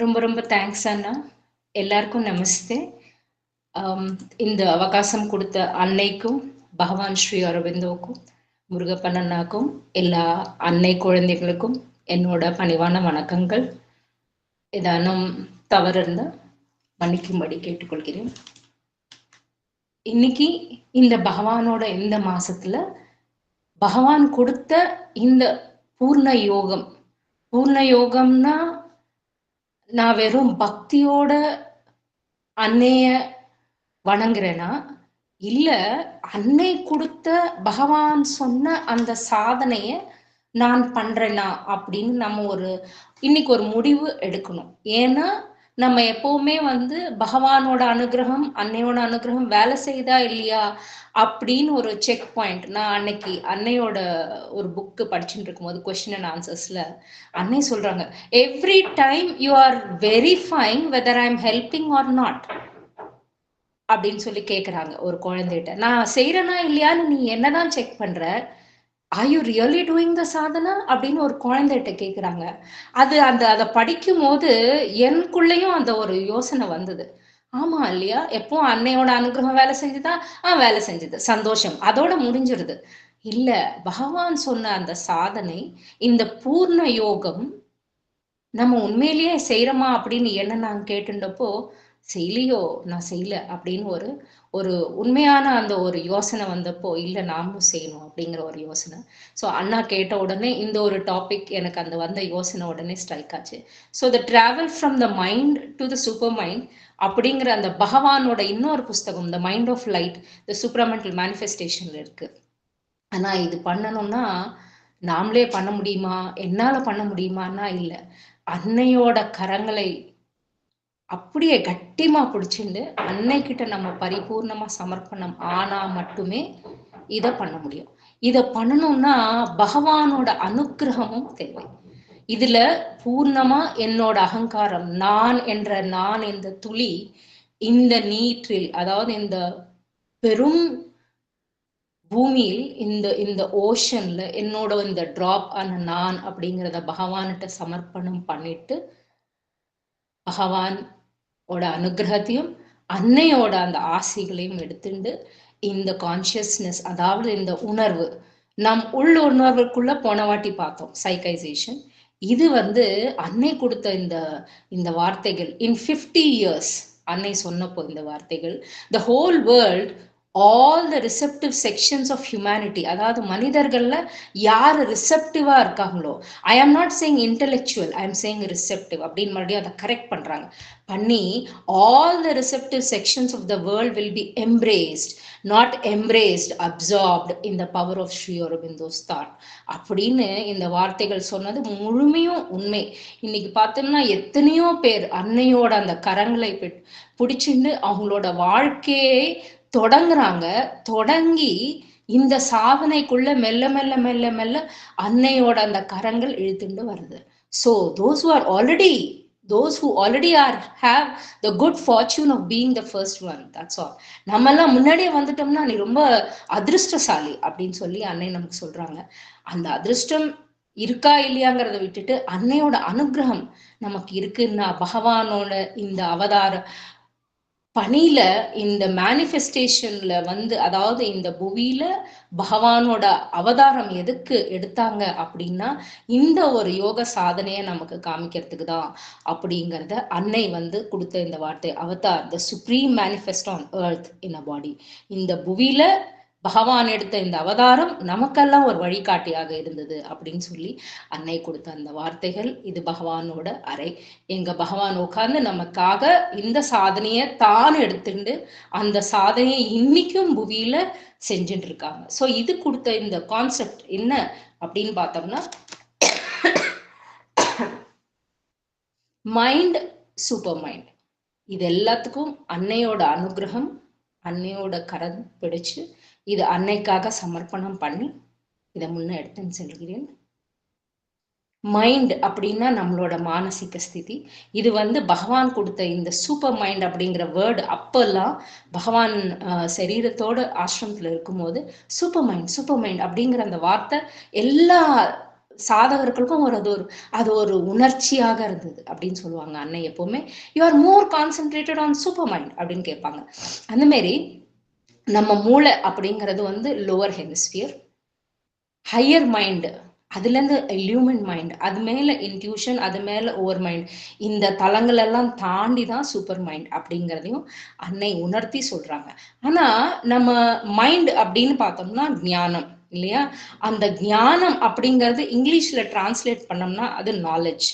ரொம்ப ரொம்ப தேங்க்ஸ் அண்ணா. எல்லாருக்கும் நமஸ்தே. ஆம், இந்த அவகாசம் கொடுத்த அன்னைக்கும், பகவான் ஸ்ரீ அரவிந்தோக்கும், முருகப்பன் அண்ணாக்கும், எல்லா அன்னை குழந்தைகளுக்கும் என்னோட பணிவான வணக்கங்கள். ஏதானும் தவறு இருந்தா மன்னிக்கும்படி கேட்டுக்கொள்கிறேன். இன்னைக்கு இந்த பகவானோட இந்த மாசத்துல பகவான் கொடுத்த இந்த பூர்ண யோகம், பூர்ண யோகம்னா நான் வெறும் பக்தியோட அன்னைய வணங்குறேனா, இல்ல அன்னை கொடுத்த பகவான் சொன்ன அந்த சாதனைய நான் பண்றேனா அப்படின்னு நம்ம இன்னைக்கு ஒரு முடிவு எடுக்கணும். ஏன்னா நம்ம எப்பவுமே பகவானோட அனுகிரகம், அன்னையோட அனுகிரகம் வேலை செய்தா இல்லையா அப்படின்னு ஒரு செக் பாயிண்ட். நான் அன்னைக்கு அன்னையோட ஒரு புக்கு படிச்சுட்டு இருக்கும்போது கொஸ்டின் அண்ட் ஆன்சர்ஸ்ல அன்னை சொல்றாங்க, every time you are verifying whether I am helping or not அப்படின்னு சொல்லி கேக்குறாங்க ஒரு குழந்தைகிட்ட. நான் செய்யறேனா இல்லையான்னு நீ என்னதான் செக் பண்ற? Are you really doing the Sadhana அப்படின்னு ஒரு குழந்தைகிட்ட கேக்குறாங்க. அதை படிக்கும் போது எனக்குள்ளேயும் அந்த ஒரு யோசனை வந்தது. ஆமா இல்லையா, எப்போ அன்னையோட அனுகிரகம் வேலை செஞ்சுதா, வேலை செஞ்சது, சந்தோஷம், அதோட முடிஞ்சிருது. இல்ல, பகவான் சொன்ன அந்த சாதனை, இந்த பூர்ண யோகம் நம்ம உண்மையிலேயே செய்யறோமா அப்படின்னு என்ன நான் கேட்டுட்டப்போ, செய்யலையோ, நான் செய்யல அப்படின்னு ஒரு ஒரு உண்மையான அந்த ஒரு யோசனை வந்தப்போ, இல்ல நாமளும் செய்யணும் அப்படிங்கிற ஒரு யோசனை. ஸோ அண்ணா கேட்ட உடனே இந்த ஒரு டாபிக் எனக்கு அந்த வந்த யோசனை உடனே ஸ்ட்ரைக் ஆச்சு. So the travel from the mind to the super mind அப்படிங்கிற அந்த பகவானோட இன்னொரு புஸ்தகம், த மைண்ட் ஆஃப் லைட், த சூப்பரமெண்டல் மேனிஃபெஸ்டேஷன்ல இருக்கு. ஆனா இது பண்ணணும்னா நாமளே பண்ண முடியுமா, என்னால பண்ண முடியுமான்னா இல்ல. அன்னையோட கரங்களை அப்படியே கட்டிமா பிடிச்சிண்டு அன்னைக்கிட்ட நம்ம பரிபூர்ணமா சமர்ப்பணம் ஆனா மட்டுமே இத பண்ண முடியும். இத பண்ணணும்னா பகவானோட அனுக்கிரகமும் தேவை. இதுல பூர்ணமா என்னோட அகங்காரம், நான் என்ற நான் இந்த துளி இந்த நீற்றில், அதாவது இந்த பெரும் பூமியில், இந்த இந்த ஓஷன்ல என்னோட இந்த டிராப் ஆன நான் அப்படிங்கிறத பகவான்கிட்ட சமர்ப்பணம் பண்ணிட்டு, பகவான் ஓட அனுகிரகத்தையும் அன்னையோட அந்த ஆசைகளையும் எடுத்துண்டு இந்த கான்சியஸ்னஸ், அதாவது இந்த உணர்வு, நம் உள் உணர்வுக்குள்ள போன வாட்டி பார்த்தோம் சைக்கைசேஷன். இது அன்னை கொடுத்த இந்த இந்த வார்த்தைகள் இன் 50 இயர்ஸ் அன்னை சொன்னப்போ இந்த வார்த்தைகள், the whole world, all the receptive sections of humanity, அதாவது மனிதர்கள்ல யாரு ரிசெப்டிவா இருக்காங்களோ, I am not saying intellectual, I am saying receptive அப்படின்னு மறுபடியும் அதை கரெக்ட் பண்றாங்க. பண்ணி all the receptive sections of the world will be embraced, not embraced, absorbed in the power of Sri Aurobindo's thought அப்படின்னு இந்த வார்த்தைகள் சொன்னது முழுமையும் உண்மை. இன்னைக்கு பார்த்தோம்னா எத்தனையோ பேர் அன்னையோட அந்த கரங்களை பிடிச்சிட்டு அவங்களோட வாழ்க்கையை தொடங்குறாங்க. தொடங்கி இந்த சாதனைக்குள்ள மெல்ல மெல்ல மெல்ல மெல்ல அன்னையோட அந்த கரங்கள் இழுத்துண்டு வருது. So those who already have the good fortune of being the first one, that's all. நம்ம எல்லாம் முன்னாடியே வந்துட்டோம்னா நீ ரொம்ப அதிர்ஷ்டசாலி அப்படின்னு சொல்லி அன்னை நமக்கு சொல்றாங்க. அந்த அதிர்ஷ்டம் இருக்கா இல்லையாங்கிறத விட்டுட்டு அன்னையோட அனுகிரகம் நமக்கு இருக்குன்னா, பகவானோட இந்த அவதார பணியில, இந்த மேனிஃபெஸ்டேஷன்ல அதாவது இந்த புவியில பகவானோட அவதாரம் எதுக்கு எடுத்தாங்க அப்படின்னா, இந்த ஒரு யோக சாதனையை நமக்கு காமிக்கிறதுக்கு தான் அப்படிங்கிறத அன்னை கொடுத்த இந்த வார்த்தை, avatar, the supreme manifesto on earth in a body. இந்த புவியில பகவான் எடுத்த இந்த அவதாரம் நமக்கெல்லாம் ஒரு வழிகாட்டியாக இருந்தது அப்படின்னு சொல்லி அன்னை கொடுத்த அந்த வார்த்தைகள். இது பகவானோட அறை. எங்க பகவான் உட்கார்ந்து நமக்காக இந்த சாதனையை தான் எடுத்துட்டு அந்த சாதனையை இன்னைக்கும் புவியில செஞ்சுட்டு இருக்காங்க. ஸோ இது கொடுத்த இந்த கான்செப்ட் என்ன அப்படின்னு பார்த்தோம்னா, மைண்ட், சூப்பர் மைண்ட், இது எல்லாத்துக்கும் அன்னையோட அனுகிரகம், அன்னையோட கரம் பிடிச்சு இது அன்னைக்காக சமர்ப்பணம் பண்ணி இதை முன்ன எடுத்துன்னு செல்கிறேன். மைண்ட் அப்படின்னா நம்மளோட மானசிக ஸ்திதி. இது பகவான் கொடுத்த இந்த சூப்பர் மைண்ட் அப்படிங்கிற வேர்டு அப்பெல்லாம் பகவான் சரீரத்தோட ஆசிரமத்துல இருக்கும்போது சூப்பர் மைண்ட் அப்படிங்கிற அந்த வார்த்தை எல்லா சாதகர்களுக்கும் அது ஒரு உணர்ச்சியாக இருந்தது அப்படின்னு சொல்லுவாங்க அன்னை. எப்பவுமே you are more concentrated on super mind அப்படின்னு கேட்பாங்க. அந்த மாதிரி நம்ம மூளை அப்படிங்கிறது வந்து லோவர் ஹெமிஸ்பியர், ஹையர் மைண்ட், அதுல இருந்து லியூமன் மைண்ட், அது மேல இன்ட்யூஷன், அது மேல ஓவர் மைண்ட், இந்த தளங்கள் எல்லாம் தாண்டி தான் சூப்பர் மைண்ட் அப்படிங்கிறதையும் அன்னை உணர்த்தி சொல்றாங்க. ஆனா நம்ம மைண்ட் அப்படின்னு பார்த்தோம்னா ஞானம் இல்லையா? அந்த ஞானம் அப்படிங்கிறது இங்கிலீஷ்ல டிரான்ஸ்லேட் பண்ணோம்னா அது நாலேஜ்.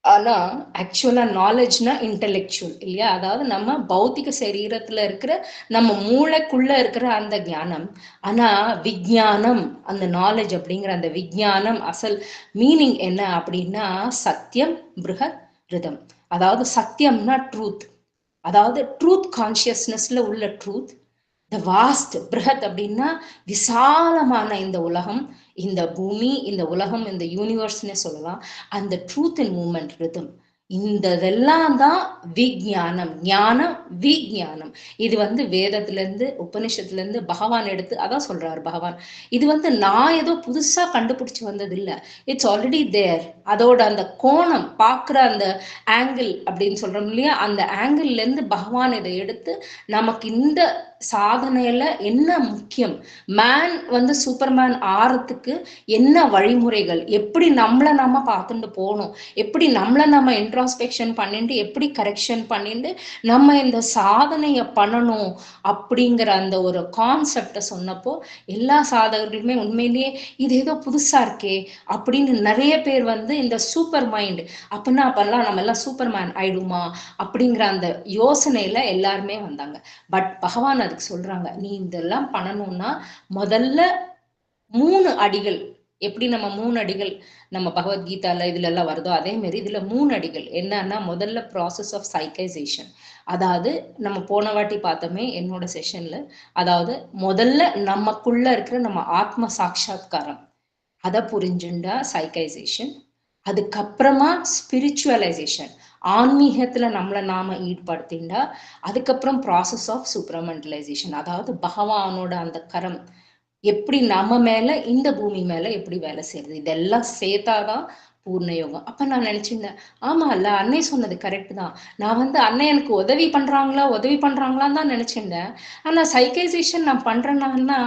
ஆனா ஆக்சுவலா நாலேஜ்னா இன்டெலெக்சுவல் இல்லையா? அதாவது நம்ம பௌத்திக சரீரத்துல இருக்கிற நம்ம மூளைக்குள்ள இருக்கிற அந்த ஞானம். ஆனா விஞ்ஞானம், அந்த நாலேஜ் அப்படிங்கிற அந்த விஞ்ஞானம் அசல் மீனிங் என்ன அப்படின்னா சத்தியம் பிருஹத் ரிதம். அதாவது சத்தியம்னா ட்ரூத், அதாவது ட்ரூத் கான்சியஸ்னஸ்ல உள்ள ட்ரூத். த வாஸ்ட் பிருஹத் அப்படின்னா விசாலமான இந்த உலகம், இந்த பூமி, இந்த உலகம், இந்த யூனிவர்ஸ்னே சொல்லலாம். அந்த ட்ரூத் இன் மூமெண்ட் ரிதம், இந்த இதெல்லாம் தான் விஞ்ஞானம். ஞானம் விஞ்ஞானம். இது வந்து வேதத்துல இருந்து உபனிஷத்துல இருந்து பகவான் எடுத்து அதான் சொல்றாரு பகவான். இது வந்து நான் ஏதோ புதுசா கண்டுபிடிச்சு வந்தது இல்ல, இட்ஸ் ஆல்ரெடி தேர். அதோட அந்த கோணம் பார்க்குற அந்த ஆங்கிள் அப்படின்னு சொல்றோம் இல்லையா? அந்த ஆங்கிள் இருந்து பகவான் இதை எடுத்து நமக்கு இந்த சாதனையில என்ன முக்கியம், மேன் வந்து சூப்பர்மேன் ஆறதுக்கு என்ன வழிமுறைகள், எப்படி நம்மளை நம்ம பார்த்துட்டு போகணும், எப்படி நம்மளை நம்ம இன்ட்ராஸ்பெக்ஷன் பண்ணிட்டு எப்படி கரெக்ஷன் பண்ணிட்டு நம்ம இந்த சாதனையை பண்ணணும் அப்படிங்கிற அந்த ஒரு கான்செப்டை சொன்னப்போ எல்லா சாதகர்களுமே உண்மையிலேயே இது ஏதோ புதுசா இருக்கே அப்படின்னு நிறைய பேர் வந்து இந்த சூப்பர் மைண்ட் அப்படின்னா அப்பெல்லாம் நம்ம எல்லாம் சூப்பர்மேன் ஆயிடுமா அப்படிங்கிற அந்த யோசனையில எல்லாருமே வந்தாங்க. பட் பகவான் அதுக்கு சொல்றாங்க, நீ இதெல்லாம் பண்ணணும்னா முதல்ல 3 அடிகள். எப்படி நம்ம 3 அடிகள் நம்ம பகவத்கீதால இதுல எல்லாம் வருதோ அதே மாதிரி இதுல 3 அடிகள் என்னன்னா, முதல்ல ப்ராசஸ் ஆஃப் சைக்கைசேஷன். அதாவது நம்ம போன வாட்டி பார்த்தோமே என்னோட செஷன்ல, அதாவது முதல்ல நமக்குள்ள இருக்கிற நம்ம ஆத்ம சாட்சா்காரம் அதை புரிஞ்சுண்டா சைக்கைசேஷன். அதுக்கப்புறமா ஸ்பிரிச்சுவலைசேஷன், ஆன்மீகத்துல நம்மளை நாம ஈடுபடுத்திண்டா. அதுக்கப்புறம் ப்ராசஸ் ஆஃப் சூப்பர்மெண்டலைசேஷன், அதாவது பகவானோட அந்த கரம் எப்படி நம்ம மேல இந்த பூமி மேல எப்படி வேலை செய்யுது, இதெல்லாம் சேர்த்தாதான் பூர்ண யோகம். அப்ப நான் நினைச்சிருந்தேன், ஆமா இல்ல அன்னை சொன்னது கரெக்ட் தான். நான் வந்து அன்னை எனக்கு உதவி பண்றாங்களான்னு தான் நினைச்சிருந்தேன். ஆனா சைக்கைசேஷன் நான் பண்றேன்னா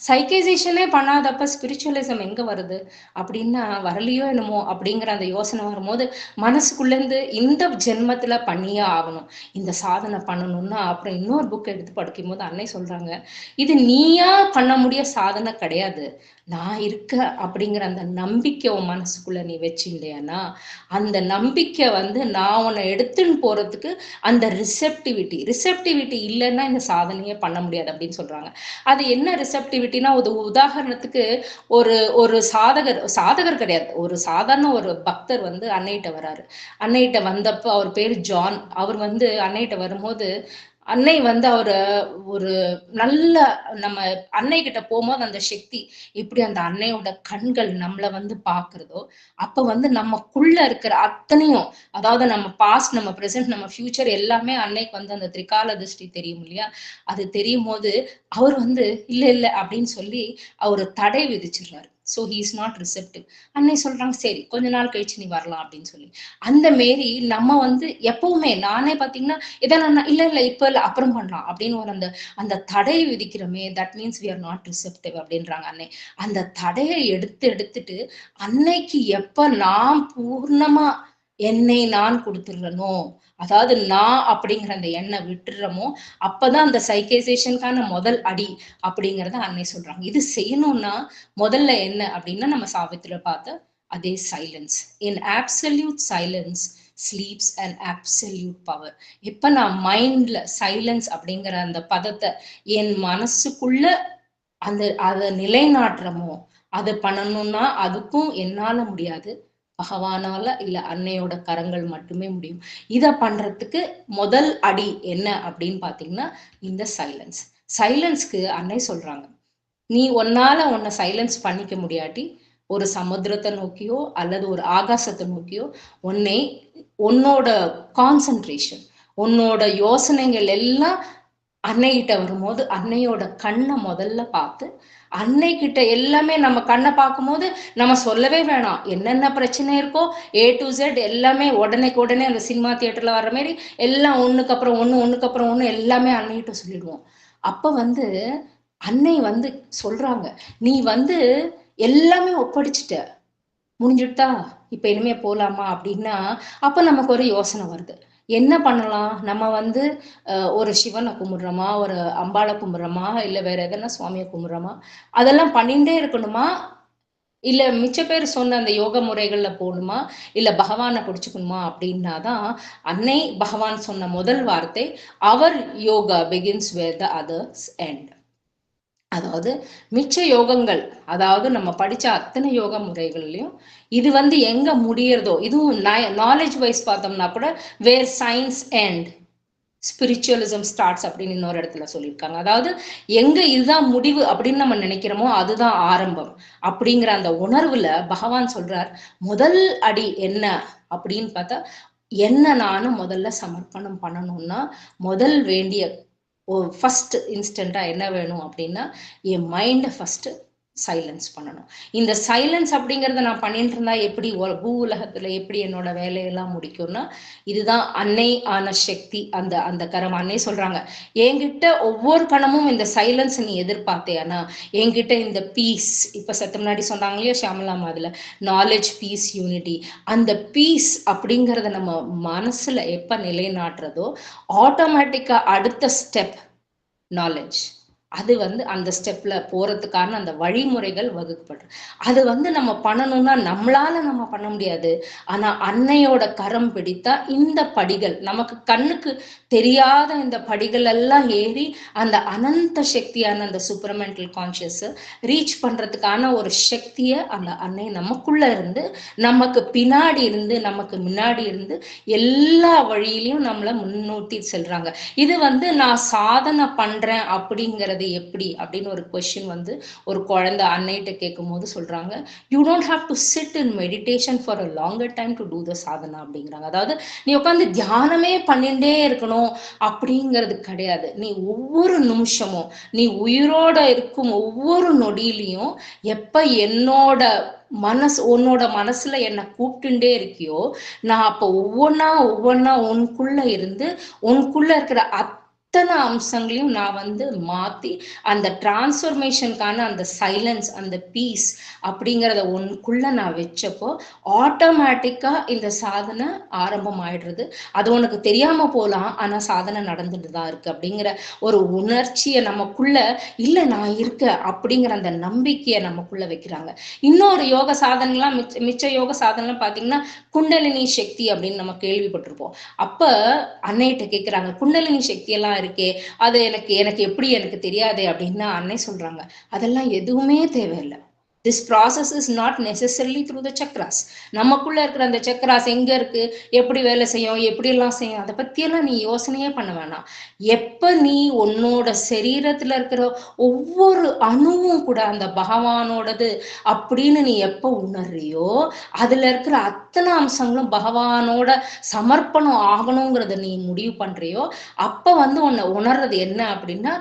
சைக்கைசேஷனே பண்ணாதப்ப ஸ்பிரிச்சுவலிசம் எங்க வருது அப்படின்னா வரலையோ என்னமோ அப்படிங்கிற அந்த யோசனை வரும்போது மனசுக்குள்ள இருந்து இந்த ஜென்மத்துல பண்ணியே ஆகணும் இந்த சாதனை பண்ணணும்னா. அப்புறம் இன்னொரு புக் எடுத்து படிக்கும் போது அன்னை சொல்றாங்க, இது நீயா பண்ண முடிய சாதனை கிடையாது, நான் இருக்க அப்படிங்கிற அந்த நம்பிக்கை உன் மனசுக்குள்ள நீ வச்சிருந்தேன்னா அந்த நம்பிக்கை வந்து நான் உன்னை எடுத்துன்னு போறதுக்கு அந்த ரிசெப்டிவிட்டி இல்லைன்னா இந்த சாதனையே பண்ண முடியாது அப்படின்னு சொல்றாங்க. அது என்ன ரிசெப்டிவிட்டினா, ஒரு உதாரணத்துக்கு ஒரு ஒரு சாதகர் கிடையாது, ஒரு சாதாரண ஒரு பக்தர் வந்து அன்னைகிட்ட வராரு. அன்னைகிட்ட வந்தப்போ அவர் பேரு ஜான். அவர் வந்து அன்னைகிட்ட வரும்போது அன்னை வந்து அவரை ஒரு நல்ல நம்ம அன்னை கிட்ட போகும்போது அந்த சக்தி எப்படி அந்த அன்னையோட கண்கள் நம்மளை வந்து பாக்குறதோ அப்ப வந்து நமக்குள்ள இருக்கிற அத்தனையும், அதாவது நம்ம பாஸ்ட், நம்ம பிரசன்ட், நம்ம ஃபியூச்சர் எல்லாமே அன்னைக்கு வந்து அந்த திரிகால திருஷ்டி தெரியும் இல்லையா? அது தெரியும் போது அவர் வந்து இல்ல இல்ல அப்படின்னு சொல்லி அவரு தடை விதிச்சிடுறாரு. So he is not receptive. அன்னை சொல்றாங்க சரி கொஞ்ச நாள் கழிச்சு நீ வரலாம் அப்படின்னு சொல்லி. அந்த மாரி நம்ம வந்து எப்பவுமே நானே பாத்தீங்கன்னா இதை நான் இல்ல இல்ல இப்ப இல்ல அப்புறம் பண்ணலாம் அப்படின்னு ஒரு அந்த அந்த தடை விதிக்கிறோமே, that means we are not receptive அப்படின்றாங்க அன்னை. அந்த தடையை எடுத்துட்டு அன்னைக்கு எப்ப நான் பூர்ணமா என்னை நான் கொடுத்துடுறனோ, அதாவது நான் அப்படிங்கிற அந்த எண்ணை விட்டுறமோ அப்பதான் அந்த சைக்கைசேஷனுக்கான முதல் அடி அப்படிங்கறத அன்னை சொல்றாங்க. இது செய்யணும்னா முதல்ல என்ன அப்படின்னா நம்ம சாவித்திர பார்த்த அதே silence. In absolute silence sleeps and absolute power. இப்ப நான் மைண்ட்ல சைலன்ஸ் அப்படிங்கிற அந்த பதத்தை என் மனசுக்குள்ள அந்த அதை நிலைநாட்டுறமோ அதை பண்ணணும்னா அதுக்கும் என்னால முடியாது, பகவானால இல்ல அன்னையோட கரங்கள் மட்டுமே முடியும். இத பண்றதுக்கு முதல் அடி என்ன அப்படின்னு பாத்தீங்கன்னா இந்த சைலன்ஸ். சைலன்ஸ்க்கு அன்னை சொல்றாங்க, நீ உன்னை சைலன்ஸ் பண்ணிக்க முடியாட்டி ஒரு சமுத்திரத்தை நோக்கியோ அல்லது ஒரு ஆகாசத்தை நோக்கியோ உன்னோட கான்சென்ட்ரேஷன், உன்னோட யோசனைகள் எல்லாம் அன்னைகிட்ட வரும்போது அன்னையோட கண்ணை முதல்ல பார்த்து, அன்னை கிட்ட எல்லாமே நம்ம கண்ணை பார்க்கும்போது நம்ம சொல்லவே வேணாம். என்னென்ன பிரச்சனை இருக்கோ A to Z எல்லாமே உடனேக்கு உடனே அந்த சினிமா தியேட்டர்ல வர்ற மாதிரி எல்லாம் ஒண்ணுக்கு அப்புறம் ஒண்ணு, ஒண்ணுக்கு அப்புறம் ஒண்ணு எல்லாமே அன்னைகிட்ட சொல்லிடுவோம். அப்ப வந்து அன்னை வந்து சொல்றாங்க, நீ வந்து எல்லாமே ஒப்படைச்சிட்ட, முடிஞ்சுட்டா, இப்ப இனிமே போலாமா அப்படின்னா, அப்ப நமக்கு ஒரு யோசனை வருது. என்ன பண்ணலாம்? நம்ம வந்து ஒரு சிவனை கும்பிடுறோமா, ஒரு அம்பாளை கும்பிடுறோமா, இல்ல வேற எதனா சுவாமியை கும்பிடுறோமா, அதெல்லாம் பண்ணிட்டே இருக்கணுமா, இல்ல மிச்ச பேர் சொன்ன அந்த யோக முறைகள்ல போகணுமா, இல்ல பகவானை பிடிச்சுக்கணுமா அப்படின்னாதான் அன்னை பகவான் சொன்ன முதல் வார்த்தை, அவர் yoga begins where the others end. அதாவது மிச்ச யோகங்கள், அதாவது நம்ம படிச்ச அத்தனை யோக முறைகள்லயும் இது வந்து எங்க முடியறதோ, இதுவும் நாலேஜ் வைஸ் பார்த்தோம்னா கூட வேர் சயின்ஸ் அண்ட் ஸ்பிரிச்சுவலிசம் ஸ்டார்ட்ஸ் அப்படின்னு இன்னொரு இடத்துல சொல்லியிருக்காங்க. அதாவது எங்க இதுதான் முடிவு அப்படின்னு நம்ம நினைக்கிறோமோ அதுதான் ஆரம்பம் அப்படிங்கிற அந்த உணர்வுல பகவான் சொல்றார், முதல் அடி என்ன அப்படின்னு பார்த்தா, என்ன நானும் முதல்ல சமர்ப்பணம் பண்ணணும்னா முதல் வேண்டிய ஃபர்ஸ்ட் இன்ஸ்டன்டா என்ன வேணும் அப்படின்னா, என் மைண்டை ஃபர்ஸ்ட் சைலன்ஸ் பண்ணணும். இந்த சைலன்ஸ் அப்படிங்கறத நான் பண்ணிட்டு இருந்தா எப்படி பூ உலகத்துல எப்படி என்னோட வேலையெல்லாம் முடிக்கும்னா, இதுதான் அன்னை ஆன சக்தி. அந்த அந்த கரம் அன்னை சொல்றாங்க, என்கிட்ட ஒவ்வொரு கணமும் இந்த சைலன்ஸ் நீ எதிர்பார்த்தேனா, என்கிட்ட இந்த பீஸ், இப்ப சத்து முன்னாடி சொன்னாங்க இல்லையா ஷியாமலா அதுல நாலேஜ் பீஸ் யூனிட்டி, அந்த பீஸ் அப்படிங்கறத நம்ம மனசுல எப்ப நிலைநாட்டுறதோ ஆட்டோமேட்டிக்கா அடுத்த ஸ்டெப் நாலேஜ், அது வந்து அந்த ஸ்டெப்ல போறதுக்கான அந்த வழிமுறைகள் வகுக்கப்படும். அது வந்து நம்ம பண்ணணும்னா நம்மளால நம்ம பண்ண முடியாது. ஆனா அன்னையோட கரம் பிடித்தா இந்த படிகள் நமக்கு கண்ணுக்கு தெரியாத இந்த படிகள் எல்லாம் ஏறி அந்த அனந்த சக்தியான அந்த சூப்பர்மெண்டல் கான்சியஸ் ரீச் பண்றதுக்கான ஒரு சக்தியை அந்த அன்னை நமக்குள்ள இருந்து, நமக்கு பின்னாடி இருந்து, நமக்கு முன்னாடி இருந்து எல்லா வழியிலையும் நம்மளை முன்னோட்டி செல்றாங்க. இது வந்து நான் சாதனை பண்றேன் அப்படிங்கறது எப்படி அப்படின்னு ஒரு கொஸ்டின் வந்து ஒரு குழந்தை அன்னைகிட்ட கேட்கும் போது சொல்றாங்க, you don't have to sit in meditation for a longer time to do the sadhana அப்படிங்கிறாங்க. அதாவது நீ உட்காந்து தியானமே பண்ணிட்டே இருக்கணும் அப்படிங்கிறது கிடையாது. நீ ஒவ்வொரு நிமிஷமும், நீ உயிரோட இருக்கும் ஒவ்வொரு நொடியிலையும் எப்ப என்னோட உன்னோட மனசுல என்ன கூப்பிட்டுட்டே இருக்கியோ, நான் அப்ப ஒவ்வொன்னா உனக்குள்ள இருந்து உனக்குள்ள இருக்கிற அத்தனை அம்சங்களையும் நான் வந்து மாத்தி அந்த டிரான்ஸ்ஃபர்மேஷனுக்கான அந்த சைலன்ஸ், அந்த பீஸ் அப்படிங்கிறத உனக்குள்ள நான் வச்சப்போ ஆட்டோமேட்டிக்கா இந்த சாதனை ஆரம்பம் ஆயிடுறது. அது உனக்கு தெரியாம போலாம், ஆனா சாதனை நடந்துட்டு தான் இருக்கு அப்படிங்கிற ஒரு உணர்ச்சியை நமக்குள்ள, இல்ல நான் இருக்கேன் அப்படிங்கிற அந்த நம்பிக்கையை நமக்குள்ள வைக்கிறாங்க. இன்னொரு யோக சாதனைலாம் மிச்ச யோக சாதனைலாம் பாத்தீங்கன்னா குண்டலினி சக்தி அப்படின்னு நம்ம கேள்விப்பட்டிருப்போம். அப்ப அன்னைகிட்ட கேட்கிறாங்க, குண்டலினி சக்தி எல்லாம் இருக்கே, அது எனக்கு எனக்கு எப்படி எனக்கு தெரியாதே அப்படின்னா அன்னை சொல்றாங்க, அதெல்லாம் எதுவுமே தேவையில்லை. This process is not necessarily through the chakras. நமக்குள்ள இருக்கிற அந்த சக்ராஸ் எங்க இருக்கு, எப்படி வேலை செய்யும், எப்படி எல்லாம் செய்யும், அதை பத்தியெல்லாம் நீ யோசனையே பண்ண வேணாம். எப்ப நீ உன்னோட சரீரத்துல இருக்கிற ஒவ்வொரு அணுவும் கூட அந்த பகவானோடது அப்படின்னு நீ எப்ப உணர்றியோ, அதுல இருக்கிற அத்தனை அம்சங்களும் பகவானோட சமர்ப்பணம் ஆகணுங்கிறத நீ முடிவு பண்றியோ, அப்ப வந்து உன்னை உணர்றது என்ன அப்படின்னா,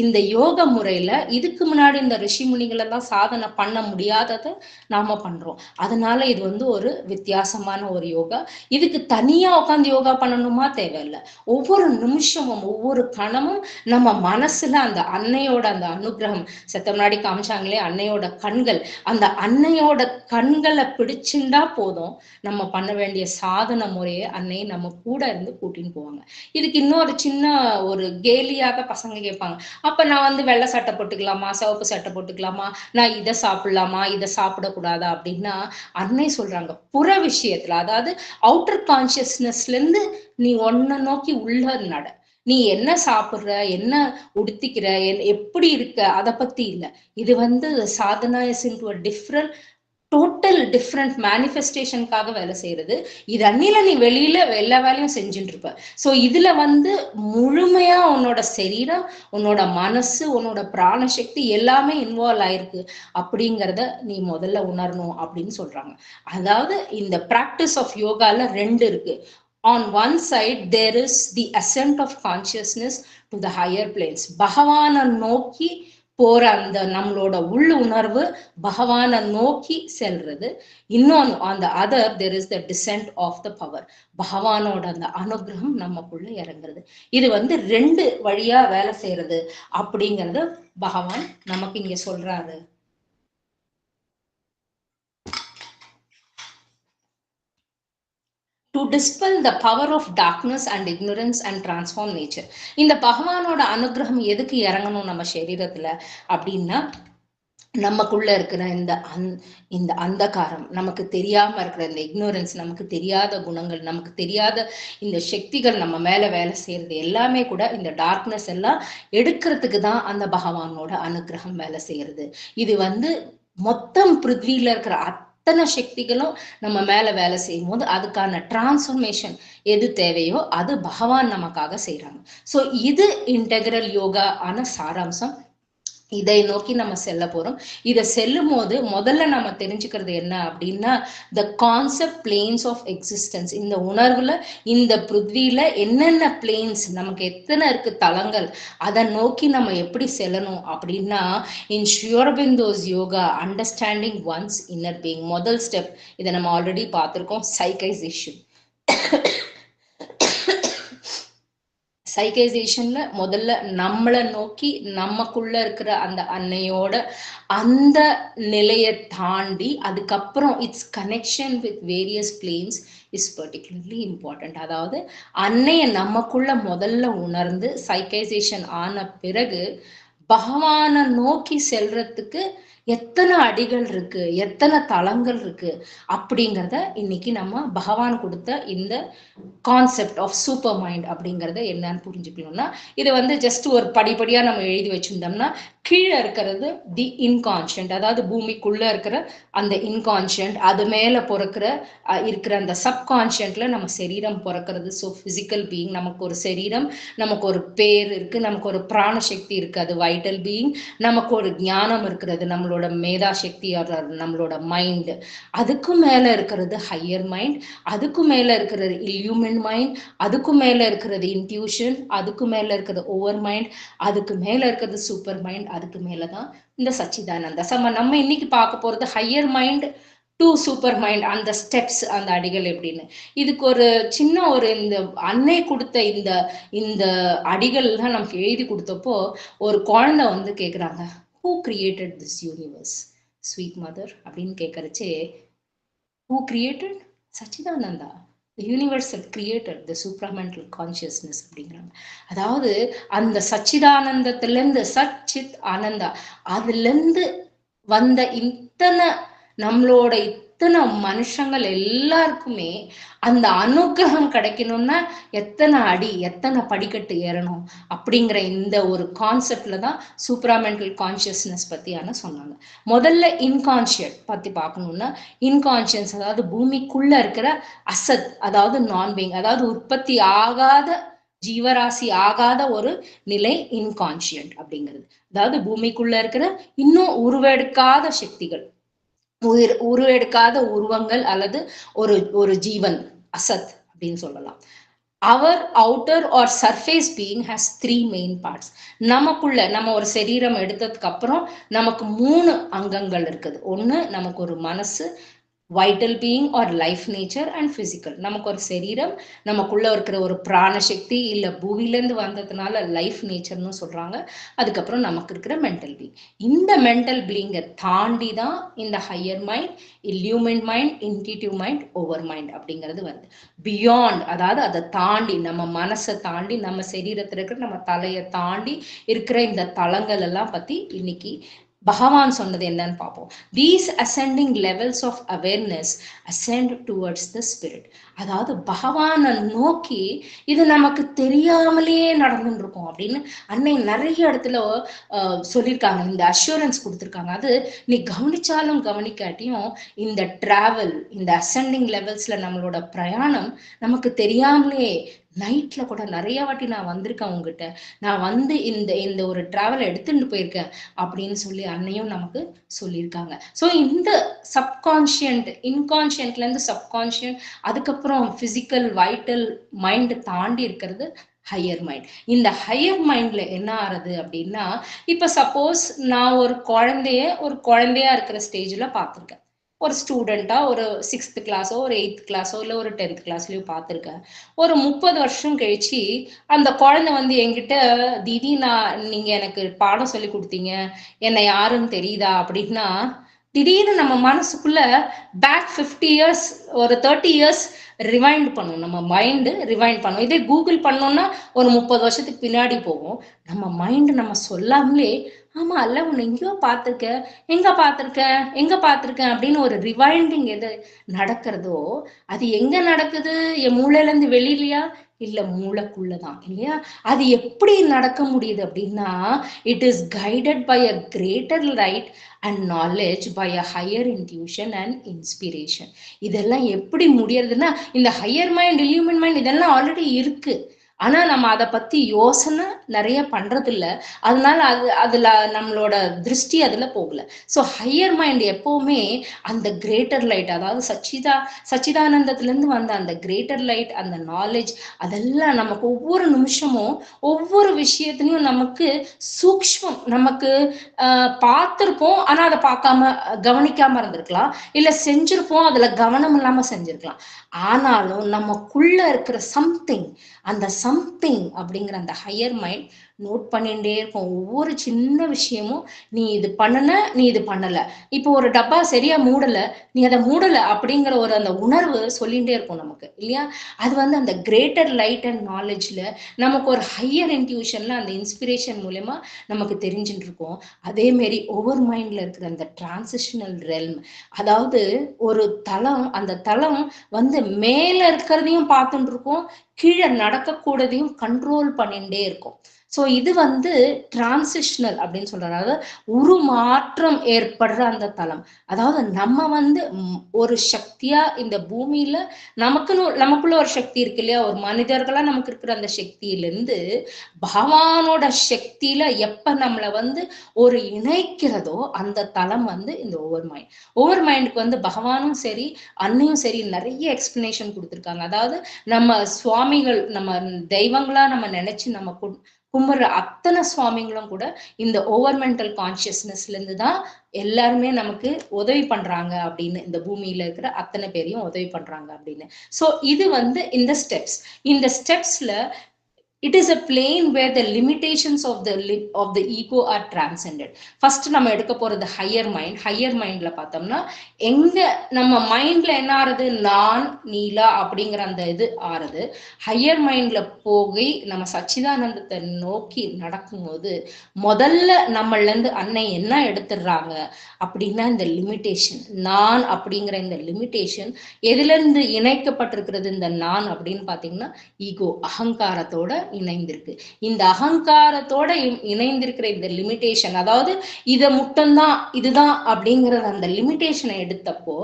இந்த யோக முறையில இதுக்கு முன்னாடி இந்த ரிஷி முனிகள் எல்லாம் சாதனை பண்ண முடியாததை நாம பண்றோம். அதனால இது வந்து ஒரு வித்தியாசமான ஒரு யோகா. இதுக்கு தனியா உட்காந்து யோகா பண்ணணுமா தேவையில்லை. ஒவ்வொரு நிமிஷமும் ஒவ்வொரு கணமும் நம்ம மனசுல அந்த அன்னையோட அந்த அனுகிரகம், செத்த முன்னாடி காமிச்சாங்களே அன்னையோட கண்கள், அந்த அன்னையோட கண்களை பிடிச்சுண்டா போதும், நம்ம பண்ண வேண்டிய சாதன முறையை அன்னை நம்ம கூட இருந்து கூட்டின்னு போவாங்க. இதுக்கு இன்னொரு சின்ன ஒரு கேலியாக பசங்க கேட்பாங்க, அப்ப நான் வந்து வெள்ளை சட்டை போட்டுக்கலாமா, சிவப்பு சட்டை போட்டுக்கலாமா, நான் இதை சாப்பிடலாமா, இதை சாப்பிடக்கூடாதா அப்படின்னா அன்னை சொல்றாங்க, புற விஷயத்துல, அதாவது அவுட்டர் கான்சியஸ்னஸ்ல இருந்து நீ ஒன்ன நோக்கி உள்ள நட. நீ என்ன சாப்பிடுற, என்ன உடுத்திக்கிற, எப்படி இருக்க, அதை பத்தி இல்ல. இது வந்து sadhana is into a different, total different மேனிஃபெஸ்டேஷனுக்காக வேலை செய்யறது. இது அன்னில நீ வெளியில எல்லா வேலையும் செஞ்சுட்டு இருப்ப. சோ இதுல வந்து முழுமையா உன்னோட சரீரம், உன்னோட மனசு, உன்னோட பிராணசக்தி எல்லாமே இன்வால்வ் ஆயிருக்கு அப்படிங்கிறத நீ முதல்ல உணரணும் அப்படின்னு சொல்றாங்க. அதாவது இந்த பிராக்டிஸ் ஆஃப் யோகால ரெண்டு இருக்கு. on one side there is the ascent of consciousness to the higher planes. பகவானை நோக்கி போற அந்த நம்மளோட உள் உணர்வு பகவானை நோக்கி செல்றது. இன்னொன்னு on the other there is the descent of the power. பகவானோட அந்த அனுகிரகம் நமக்குள்ள இறங்குறது. இது ரெண்டு வழியா வேலை செய்யறது அப்படிங்கறது பகவான் நமக்கு இங்க சொல்றாரு. to dispel the power of darkness and ignorance and transform nature. இந்த பகவானோட அனுகிரகம் எதுக்கு இறங்கணும் நம்ம சரீரத்துல அப்படின்னா, நமக்குள்ள இருக்கிற இந்த அந்தகாரம், நமக்கு தெரியாம இருக்கிற இந்த இக்னோரன்ஸ், நமக்கு தெரியாத குணங்கள், நமக்கு தெரியாத இந்த சக்திகள் நம்ம மேல வேலை செய்யறது எல்லாமே கூட இந்த டார்க்னஸ் எல்லாம் எடுக்கிறதுக்கு தான் அந்த பகவானோட அனுகிரகம் வேலை செய்யறது. இது மொத்தம் பிருத்வியில இருக்கிற அத்தனை சக்திகளும் நம்ம மேல வேலை செய்யும் போது அதுக்கான டிரான்ஸ்ஃபர்மேஷன் எது தேவையோ அது பகவான் நமக்காக செய்யறாங்க. ஸோ இது இன்டெகிரல் யோகா ஆன சாராம்சம். இதை நோக்கி நம்ம செல்ல போறோம். இதை செல்லும் போது முதல்ல நம்ம தெரிஞ்சுக்கிறது என்ன அப்படின்னா, the concept planes of existence. இந்த உணர்வுல இந்த பிருத்வியில என்னென்ன பிளேன்ஸ், நமக்கு எத்தனை இருக்கு தலங்கள், அதை நோக்கி நம்ம எப்படி செல்லணும் அப்படின்னா, in Sri Aurobindo's yoga understanding one's inner being. முதல் ஸ்டெப் இதை நம்ம ஆல்ரெடி பார்த்திருக்கோம், சைக்கைசேஷன். சைக்கைசேஷன்ல முதல்ல நம்மளை நோக்கி நமக்குள்ள இருக்கிற அந்த அன்னையோட அந்த நிலையை தாண்டி அதுக்கப்புறம் it's connection with various planes is particularly important. அதாவது அன்னையை நமக்குள்ள முதல்ல உணர்ந்து சைக்கைசேஷன் ஆன பிறகு பகவானை நோக்கி செல்றதுக்கு எத்தனை அடிகள் இருக்கு, எத்தனை தளங்கள் இருக்கு அப்படிங்கிறத இன்னைக்கு நம்ம பகவான் கொடுத்த இந்த கான்செப்ட் ஆஃப் சூப்பர் மைண்ட் அப்படிங்கிறத என்னன்னு புரிஞ்சுக்கணும்னா, இது ஜஸ்ட் ஒரு படிப்படியா நம்ம எழுதி வச்சிருந்தோம்னா, கீழே இருக்கிறது தி இன்கான்ஷியன்ட், அதாவது பூமிக்குள்ள இருக்கிற அந்த இன்கான்ஷியன்ட், அது மேல இருக்கிற அந்த சப்கான்ஷியன்ட்ல நம்ம சரீரம் பிறக்கிறது. ஸோ பிசிக்கல் பீயிங், நமக்கு ஒரு சரீரம், நமக்கு ஒரு பேர் இருக்கு, நமக்கு ஒரு பிராணசக்தி இருக்கு, அது வைட்டல் பீயிங், நமக்கு ஒரு ஞானம் இருக்கிறது, நம்மளோட மேதா சக்தி, நம்மளோட மைண்ட். அதுக்கும் மேல இருக்கிறது ஹையர் மைண்ட், அதுக்கும் மேல இருக்கிறது இல்யூமின் மைண்ட், அதுக்கும் மேல இருக்கிறது இன்ட்யூஷன், அதுக்கு மேல இருக்கிறது ஓவர் மைண்ட், அதுக்கு மேல இருக்கிறது சூப்பர் மைண்ட், அதுக்கு மேலதான் இந்த சச்சிதானந்த. நம்ம இன்னைக்கு பார்க்க போறது higher mind to super mind, அந்த ஸ்டெப்ஸ், அந்த அடிகள் எப்படின்னு. இதுக்கு ஒரு சின்ன இந்த அன்னை கொடுத்த இந்த அடிகள்லாம் நமக்கு எழுதி கொடுத்தப்போ ஒரு குழந்தை கேக்குறாங்க, who created this universe sweet mother அப்படின்னு கேட்கறச்சே, who created? Satchidananda, the universal creator, the supramental consciousness அப்படிங்கிறாங்க. அதாவது அந்த சச்சிதானந்தத்திலிருந்து, சச்சித் ஆனந்தா, அதுல இருந்து வந்த இத்தனை நம்மளோட இத்தனை மனுஷங்கள் எல்லாருக்குமே அந்த அனுகிரகம் கிடைக்கணும்னா எத்தனை அடி, எத்தனை படிக்கட்டு ஏறணும் அப்படிங்கிற இந்த ஒரு கான்செப்ட்ல தான் சூப்பராமெண்டல் கான்சியஸ்னஸ் பத்தியான சொன்னாங்க. முதல்ல இன்கான்சியஸ் பத்தி பார்க்கணும்னா, இன்கான்சியஸ் அதாவது பூமிக்குள்ள இருக்கிற அசத், அதாவது நான் பீயிங், அதாவது உற்பத்தி ஆகாத ஜீவராசி ஆகாத ஒரு நிலை இன்கான்சியன்ட் அப்படிங்கிறது. அதாவது பூமிக்குள்ள இருக்கிற இன்னும் உருவெடுக்காத சக்திகள், உருவெடுக்காத உருவங்கள் அல்லது ஒரு ஜீவன், அசத் அப்படின்னு சொல்லலாம். அவர் outer or surface being has 3 main parts. நமக்குள்ள நம்ம ஒரு சரீரம் எடுத்ததுக்கு அப்புறம் நமக்கு 3 அங்கங்கள் இருக்குது. ஒண்ணு நமக்கு ஒரு மனசு, vital being R life nature, and physical. நமக்கு ஒரு சரீரம், நமக்குள்ள இருக்கிற ஒரு பிராணசக்தி இல்ல பூமியிலேருந்து வந்ததுனால லைஃப் நேச்சர்னு சொல்றாங்க. அதுக்கப்புறம் நமக்கு இருக்கிற மென்டல் பீயிங். இந்த மென்டல் பீயிங்கை தாண்டி தான் இந்த higher mind, இல்யூமின் mind, intuitive mind, over mind அப்படிங்கிறது வருது. பியாண்ட், அதாவது அதை தாண்டி, நம்ம மனசை தாண்டி, நம்ம சரீரத்தில் இருக்கிற நம்ம தலையை தாண்டி இருக்கிற இந்த தளங்கள் எல்லாம் பத்தி இன்னைக்கு பகவான் சொன்னது என்னன்னு பார்ப்போம். These ascending levels of awareness ascend towards the spirit. அதாவது பகவானை நோக்கி இது நமக்கு தெரியாமலேயே நடந்துட்டு இருக்கும் அப்படின்னு அன்னை நிறைய இடத்துல சொல்லியிருக்காங்க, இந்த அஷூரன்ஸ் கொடுத்துருக்காங்க. அது நீ கவனிச்சாலும் கவனிக்காட்டியும் இந்த டிராவல், இந்த அசெண்டிங் லெவல்ஸ்ல நம்மளோட பிரயாணம் நமக்கு தெரியாமலே நைட்ல கூட நிறைய வாட்டி நான் வந்திருக்கேன் உங்ககிட்ட, நான் வந்து இந்த இந்த ஒரு டிராவல் எடுத்துட்டு போயிருக்கேன் அப்படின்னு சொல்லி அன்னையும் நமக்கு சொல்லியிருக்காங்க. ஸோ இந்த சப்கான்ஷியன்ட், இன்கான்ஷியன்ட்ல இருந்து சப்கான்ஷியன்ட், அதுக்கப்புறம் பிசிக்கல் வைட்டல் மைண்ட் தாண்டி இருக்கிறது ஹையர் மைண்ட். இந்த ஹையர் மைண்ட்ல என்ன ஆறுது அப்படின்னா, இப்ப சப்போஸ் நான் ஒரு குழந்தையா இருக்கிற ஸ்டேஜ்ல பார்த்திருக்கேன். ஒரு ஸ்டூடெண்டா ஒரு 6th கிளாஸோ ஒரு 8th கிளாஸோ இல்ல ஒரு 10th கிளாஸ்லயோ பார்த்திருக்கேன். ஒரு 30 வருஷம் கழிச்சு அந்த குழந்தை வந்து என்கிட்ட, தீதி நீங்க எனக்கு பாடம் சொல்லி கொடுத்தீங்க, என்னை யாருன்னு தெரியுதா அப்படின்னா, திடீர்னு நம்ம மனசுக்குள்ள பேக் 50 இயர்ஸ், ஒரு 30 இயர்ஸ் ரிவைண்ட் பண்ணும். நம்ம மைண்டு ரிவைண்ட் பண்ணும். இதே கூகுள் பண்ணோம்னா ஒரு 30 வருஷத்துக்கு பின்னாடி போகும். நம்ம மைண்டு நம்ம சொல்லாமலே, ஆமா அல்ல உன்னை எங்கேயோ பார்த்திருக்கேன், எங்க பார்த்திருக்கேன் அப்படின்னு ஒரு ரிவைண்டிங் எது நடக்கிறதோ, அது எங்க நடக்குது? என் மூளையில இருந்து வெளியிலயா? இல்ல மூளைக்குள்ளதான் இல்லையா? அது எப்படி நடக்க முடியுது அப்படின்னா, it is guided by a greater light and knowledge, by a higher intuition and inspiration. இதெல்லாம் எப்படி முடியறதுன்னா, இந்த ஹையர் மைண்ட், இல்யூமின் மைண்ட் இதெல்லாம் ஆல்ரெடி இருக்கு. ஆனா நம்ம அதை பத்தி யோசனை நிறைய பண்றது இல்ல. அதனால அதுல நம்மளோட திருஷ்டி அதுல போகல. ஸோ ஹையர் மைண்ட் எப்பவுமே அந்த கிரேட்டர் லைட், அதாவது சச்சிதானந்தத்துல இருந்து வந்த அந்த கிரேட்டர் லைட், அந்த நாலேஜ், அதெல்லாம் நமக்கு ஒவ்வொரு நிமிஷமும் ஒவ்வொரு விஷயத்திலையும் நமக்கு சூக்ஷ்மம், நமக்கு பார்த்திருப்போம் ஆனா அதை பார்க்காம கவனிக்காம இருந்திருக்கலாம், இல்ல செஞ்சிருப்போம் அதுல கவனம் இல்லாம செஞ்சிருக்கலாம். ஆனாலும் நமக்குள்ள இருக்கிற சம்திங், அந்த சம்திங் அப்படிங்கிற அந்த ஹையர் மைண்ட் நோட் பண்ணிட்டே இருக்கும். ஒவ்வொரு சின்ன விஷயமும் நீ இது பண்ணன, நீ இது பண்ணல, இப்போ ஒரு டப்பா சரியா மூடல, நீ அதை மூடல அப்படிங்கிற ஒரு அந்த உணர்வு சொல்லிகிட்டே இருக்கும் நமக்கு இல்லையா? அது வந்து அந்த கிரேட்டர் லைட் அண்ட் நாலேஜ்ல நமக்கு ஒரு ஹையர் இன்ட்யூஷன்ல அந்த இன்ஸ்பிரேஷன் மூலமா நமக்கு தெரிஞ்சுட்டு இருக்கும். அதே மாதிரி ஓவர் மைண்ட்ல இருக்கிற அந்த டிரான்சிஷனல் ரெல்ம், அதாவது ஒரு தளம், அந்த தளம் வந்து மேல இருக்கிறதையும் பார்த்துட்டு இருக்கும், கீழே நடக்கக்கூடதையும் கண்ட்ரோல் பண்ணிட்டே இருக்கும். ஸோ இது வந்து டிரான்சிஷனல் அப்படின்னு சொல்றாரு. அதாவது உருமாற்றம் ஏற்படுற அந்த தளம். அதாவது நம்ம வந்து ஒரு சக்தியா இந்த பூமியில நமக்குள்ள ஒரு சக்தி இருக்கு இல்லையா? ஒரு மனிதர்களா நமக்கு இருக்கிற அந்த சக்தியிலிருந்து பகவானோட சக்தியில எப்ப நம்மளை வந்து ஒரு இணைக்கிறதோ அந்த தளம் வந்து இந்த ஓவர் மைண்ட். ஓவர் மைண்டுக்கு வந்து பகவானும் சரி அன்னையும் சரி நிறைய எக்ஸ்பிளனேஷன் கொடுத்துருக்காங்க. அதாவது நம்ம சுவாமிகள், நம்ம தெய்வங்களா நம்ம நினைச்சு நம்ம கும்பிடுற அத்தனை சுவாமிகளும் கூட இந்த ஓவர் மென்டல் கான்சியஸ்னஸ்ல இருந்து தான் எல்லாருமே நமக்கு உதவி பண்றாங்க அப்படின்னு, இந்த பூமியில இருக்கிற அத்தனை பேரையும் உதவி பண்றாங்க அப்படின்னு. சோ இது வந்து இந்த ஸ்டெப்ஸ்ல it is a plane where the limitations of the ego are transcended. First நம்ம எடுக்க போறது ஹையர் மைண்ட்ல பார்த்தோம்னா, எங்க நம்ம மைண்ட்ல என்ன ஆறுது? நான், நீலா அப்படிங்கிற அந்த இது ஆறுது. ஹையர் மைண்ட்ல போய் நம்ம சச்சிதானந்தத்தை நோக்கி நடக்கும்போது முதல்ல நம்மள இருந்து அன்னை என்ன எடுத்துடுறாங்க அப்படின்னா, இந்த லிமிட்டேஷன், நான் அப்படிங்கிற இந்த லிமிட்டேஷன் எதுல இருந்து இணைக்கப்பட்டிருக்கிறது? இந்த நான் அப்படின்னு பாத்தீங்கன்னா ஈகோ, அகங்காரத்தோட இணைந்திருக்கு. இந்த அகங்காரத்தோட இணைந்திருக்கிற இந்த லிமிட்டேஷன், அதாவது இதை மட்டும்தான் இதுதான் அப்படிங்கிற அந்த லிமிட்டேஷனை எடுத்தப்போ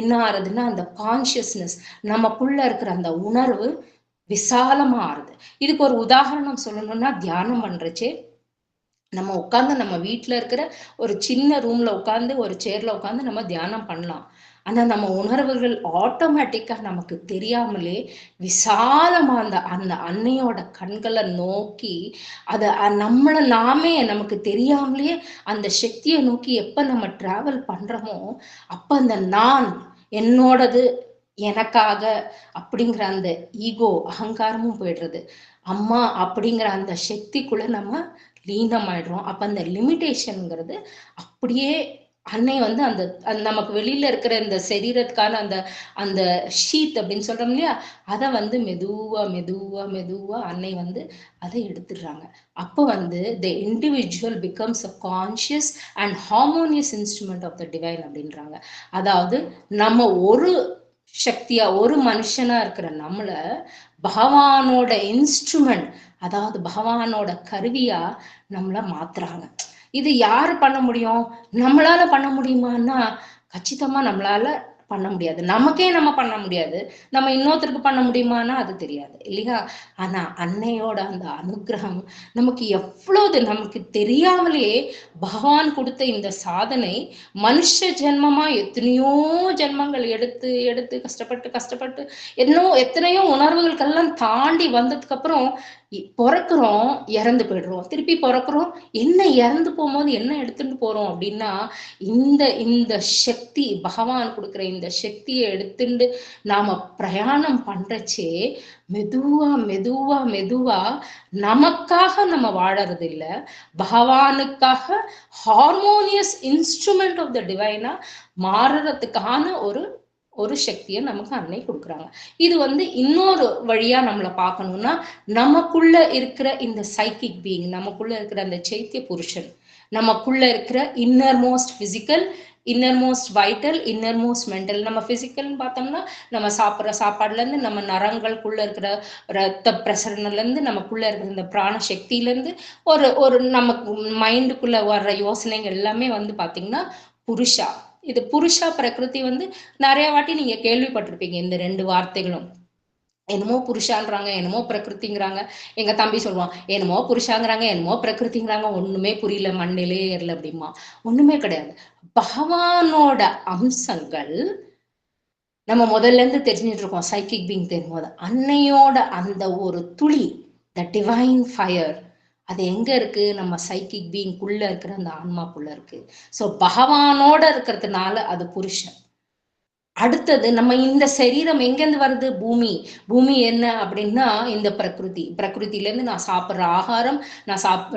என்ன ஆறுதுன்னா, அந்த கான்சியஸ்னஸ், நமக்குள்ள இருக்கிற அந்த உணர்வு விசாலமா ஆறுது. இதுக்கு ஒரு உதாரணம் சொல்லணும்னா, தியானம் பண்றச்சே நம்ம உட்கார்ந்து நம்ம வீட்டுல இருக்கிற ஒரு சின்ன ரூம்ல உட்கார்ந்து ஒரு சேர்ல உட்கார்ந்து நம்ம தியானம் பண்ணலாம். ஆனா நம்ம உணர்வுகள் ஆட்டோமேட்டிக்கா நமக்கு தெரியாமலே விசாலமா அந்த அந்த அன்னையோட கண்களை நோக்கி அதை நம்மளை நாமே நமக்கு தெரியாமலேயே அந்த சக்தியை நோக்கி எப்ப நம்ம டிராவல் பண்றோமோ அப்ப அந்த நான், என்னோடது, எனக்காக அப்படிங்கிற அந்த ஈகோ, அகங்காரமும் போயிடுறது. அம்மா அப்படிங்கிற அந்த சக்திக்குள்ள நம்ம லீனமாயிடுறோம். அப்ப அந்த லிமிட்டேஷன்ங்கிறது அப்படியே அன்னை வந்து அந்த நமக்கு வெளியில இருக்கிற இந்த சரீரத்துக்கான அந்த அந்த ஷீத் அப்படின்னு சொல்றோம் இல்லையா, அதை வந்து மெதுவா மெதுவா மெதுவா அன்னை வந்து அதை எடுத்துடுறாங்க. அப்ப வந்து the individual becomes a conscious and harmonious instrument of the divine அப்படின்றாங்க. அதாவது நம்ம ஒரு சக்தியா, ஒரு மனுஷனா இருக்கிற நம்மள பகவானோட இன்ஸ்ட்ருமெண்ட், அதாவது பகவானோட கருவியா நம்மள மாத்துறாங்க. இது யாரு பண்ண முடியும்? நம்மளால பண்ண முடியுமான்னா கச்சிதமா நம்மளால பண்ண முடியாது. நமக்கே நம்ம பண்ண முடியாது. நம்ம இன்னொருத்தருக்கு பண்ண முடியுமானா அது தெரியாது இல்லையா? ஆனா அன்னையோட அந்த அனுகிரகம் நமக்கு எவ்வளவு நமக்கு தெரியாமலேயே பகவான் கொடுத்த இந்த சாதனை மனுஷ ஜென்மமா எத்தனையோ ஜென்மங்கள் எடுத்து எடுத்து கஷ்டப்பட்டு கஷ்டப்பட்டு எத்தனையோ உணர்வுகளுக்கெல்லாம் தாண்டி வந்ததுக்கு அப்புறம் பிறக்கிறோம், இறந்து போயிடுறோம், திருப்பி பிறக்கிறோம். என்ன இறந்து போகும்போது என்ன எடுத்துட்டு போறோம் அப்படின்னா இந்த இந்த சக்தி பகவான் கொடுக்குற இந்த சக்தியை எடுத்துட்டு நாம பிரயாணம் பண்றச்சே மெதுவா மெதுவா மெதுவா நமக்காக நம்ம வாழறது இல்ல, பகவானுக்காக ஹார்மோனியஸ் இன்ஸ்ட்ருமெண்ட் ஆஃப் த டிவைனா மாறுறதுக்கான ஒரு சக்தியை நமக்கு அன்னை கொடுக்குறாங்க. இது இன்னொரு வழியா நம்மளை பார்க்கணும்னா நமக்குள்ள இருக்கிற இந்த சைக்கிக் பீயிங், நமக்குள்ள இருக்கிற அந்த சைத்திய புருஷன், நமக்குள்ள இருக்கிற inner most physical, inner most vital, inner most mental. நம்ம பிசிக்கல்னு பார்த்தோம்னா நம்ம சாப்பிட்ற சாப்பாடுல இருந்து, நம்ம நரங்களுக்குள்ள இருக்கிற ரத்த பிரசரணல இருந்து, நமக்குள்ள இருக்கிற இந்த பிராண சக்தியில இருந்து ஒரு ஒரு நமக்கு மைண்டுக்குள்ள வர்ற யோசனைகள் எல்லாமே பாத்தீங்கன்னா புருஷா. இது புருஷா பிரகிருதி நிறைய வாட்டி நீங்க கேள்விப்பட்டிருப்பீங்க இந்த ரெண்டு வார்த்தைகளும். என்னமோ புருஷான்றாங்க, என்னமோ பிரகிருதிங்கிறாங்க. எங்க தம்பி சொல்லுவான், என்னமோ புருஷாங்கிறாங்க, என்னமோ பிரகிருதிங்கிறாங்க, ஒண்ணுமே புரியல, மண்ணிலே ஏறல அப்படிமா. ஒண்ணுமே கிடையாது. பகவானோட அம்சங்கள் நம்ம முதல்ல இருந்து தெரிஞ்சுட்டு இருக்கோம். சைக்கிக் பீயிங் தெரியும் போது அன்னையோட அந்த ஒரு துளி, த டிவைன் ஃபயர், அது எங்க இருக்கு? நம்ம சைக்கிக் பீயிங்குள்ள இருக்கிற அந்த ஆன்மாக்குள்ள இருக்கு. சோ பகவானோட இருக்கிறதுனால அது புருஷன். அடுத்தது நம்ம இந்த சரீரம் எங்கேருந்து வருது? பூமி. பூமி என்ன அப்படின்னா இந்த பிரகிருதில இருந்து நான் சாப்பிட்ற ஆகாரம்,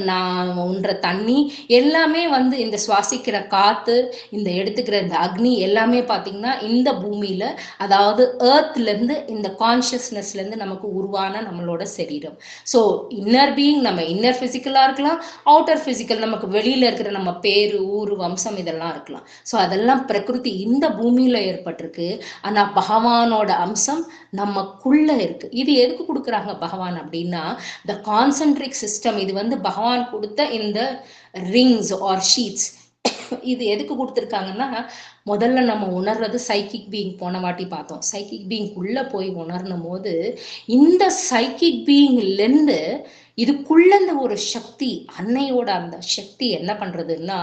நான் உண்ற தண்ணி எல்லாமே இந்த சுவாசிக்கிற காத்து, இந்த எடுத்துக்கிற இந்த அக்னி எல்லாமே பாத்தீங்கன்னா இந்த பூமியில, அதாவது ஏர்த்ல இருந்து, இந்த கான்சியஸ்னஸ்ல இருந்து நமக்கு உருவான நம்மளோட சரீரம். ஸோ இன்னர் பீயிங் நம்ம இன்னர் பிசிக்கலா இருக்கலாம், அவுட்டர் பிசிக்கல் நமக்கு வெளியில இருக்கிற நம்ம பேரு, ஊரு, வம்சம் இதெல்லாம் இருக்கலாம். ஸோ அதெல்லாம் பிரகிருதி இந்த பூமியில ஏற்பட்டு இருக்கு. ஆனா பகவானோட அம்சம் நமக்குள்ள இருக்கு. இது எதுக்கு கொடுக்குறாங்க பகவான் அப்படின்னா த கான்சென்ட்ரிக் சிஸ்டம். இது பகவான் கொடுத்த இந்த ரிங்ஸ் ஆர் ஷீட்ஸ். இது எதுக்கு கொடுத்துருக்காங்கன்னா முதல்ல நம்ம உணர்றது சைக்கிக் பீயிங். போன வாட்டி பார்த்தோம். சைக்கிக் பீயிங் உள்ள போய் உணர்னும் போது இந்த சைக்கிக் பீயிங்ல இருந்து இதுக்குள்ள இந்த ஒரு சக்தி, அன்னையோட அந்த சக்தி என்ன பண்றதுன்னா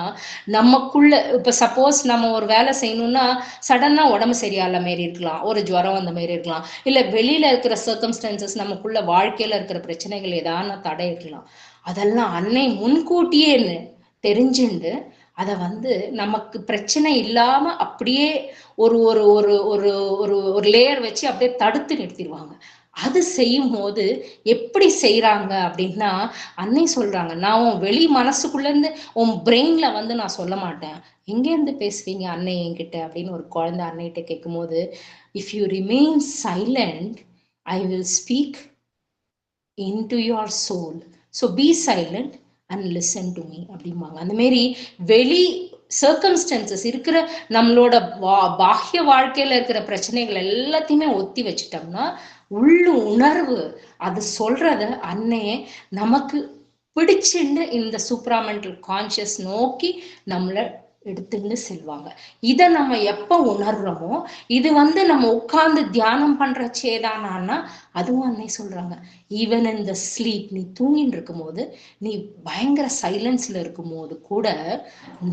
நமக்குள்ள, இப்ப சப்போஸ் நம்ம ஒரு வேலை செய்யணும்னா சடனா உடம்பு சரியால மாரி இருக்கலாம், ஒரு ஜுரம் அந்த மாதிரி இருக்கலாம், இல்ல வெளியில இருக்கிற சர்க்கம்ஸ்டான்சஸ், நமக்குள்ள வாழ்க்கையில இருக்கிற பிரச்சனைகள் ஏதான தடை இருக்கலாம். அதெல்லாம் அன்னை முன்கூட்டியே தெரிஞ்சுண்டு அதை நமக்கு பிரச்சனை இல்லாம அப்படியே ஒரு ஒரு ஒரு ஒரு ஒரு ஒரு லேயர் வச்சு அப்படியே தடுத்து நிறுத்திடுவாங்க. அது செய்யும் போது எப்படி செய்யறாங்க அப்படின்னா அன்னை சொல்றாங்க, நான் உன் வெளி மனசுக்குள்ள இருந்து உன் பிரெயின்ல நான் சொல்ல மாட்டேன், எங்க இருந்து பேசுவீங்க அன்னை என்கிட்ட அப்படின்னு ஒரு குழந்தை அன்னைகிட்ட கேட்கும் போது, if you remain silent I will speak into your soul, so be silent and listen to me அப்படிம்பாங்க. அந்த மாதிரி வெளி சர்க்கம்ஸ்டன்சஸ் இருக்கிற நம்மளோட பாஹ்ய வாழ்க்கையில இருக்கிற பிரச்சனைகள் எல்லாத்தையுமே ஒத்தி வச்சுட்டோம்னா உள்ளு உணர்வு அது சொல்றத அன்னையே நமக்கு பிடிச்சுண்டு இந்த சூப்ராமெண்டல் கான்சியஸ் நோக்கி நம்மளை எடுத்துன்னு செல்வாங்க. இதை நம்ம எப்ப உணர்றோமோ, இது நம்ம உட்கார்ந்து தியானம் பண்றச்சேதானா அதுவும் அன்னை சொல்றாங்க, ஈவன் இன் த ஸ்லீப், நீ தூங்கிட்டு இருக்கும் போது, நீ பயங்கர சைலன்ஸ்ல இருக்கும் போது கூட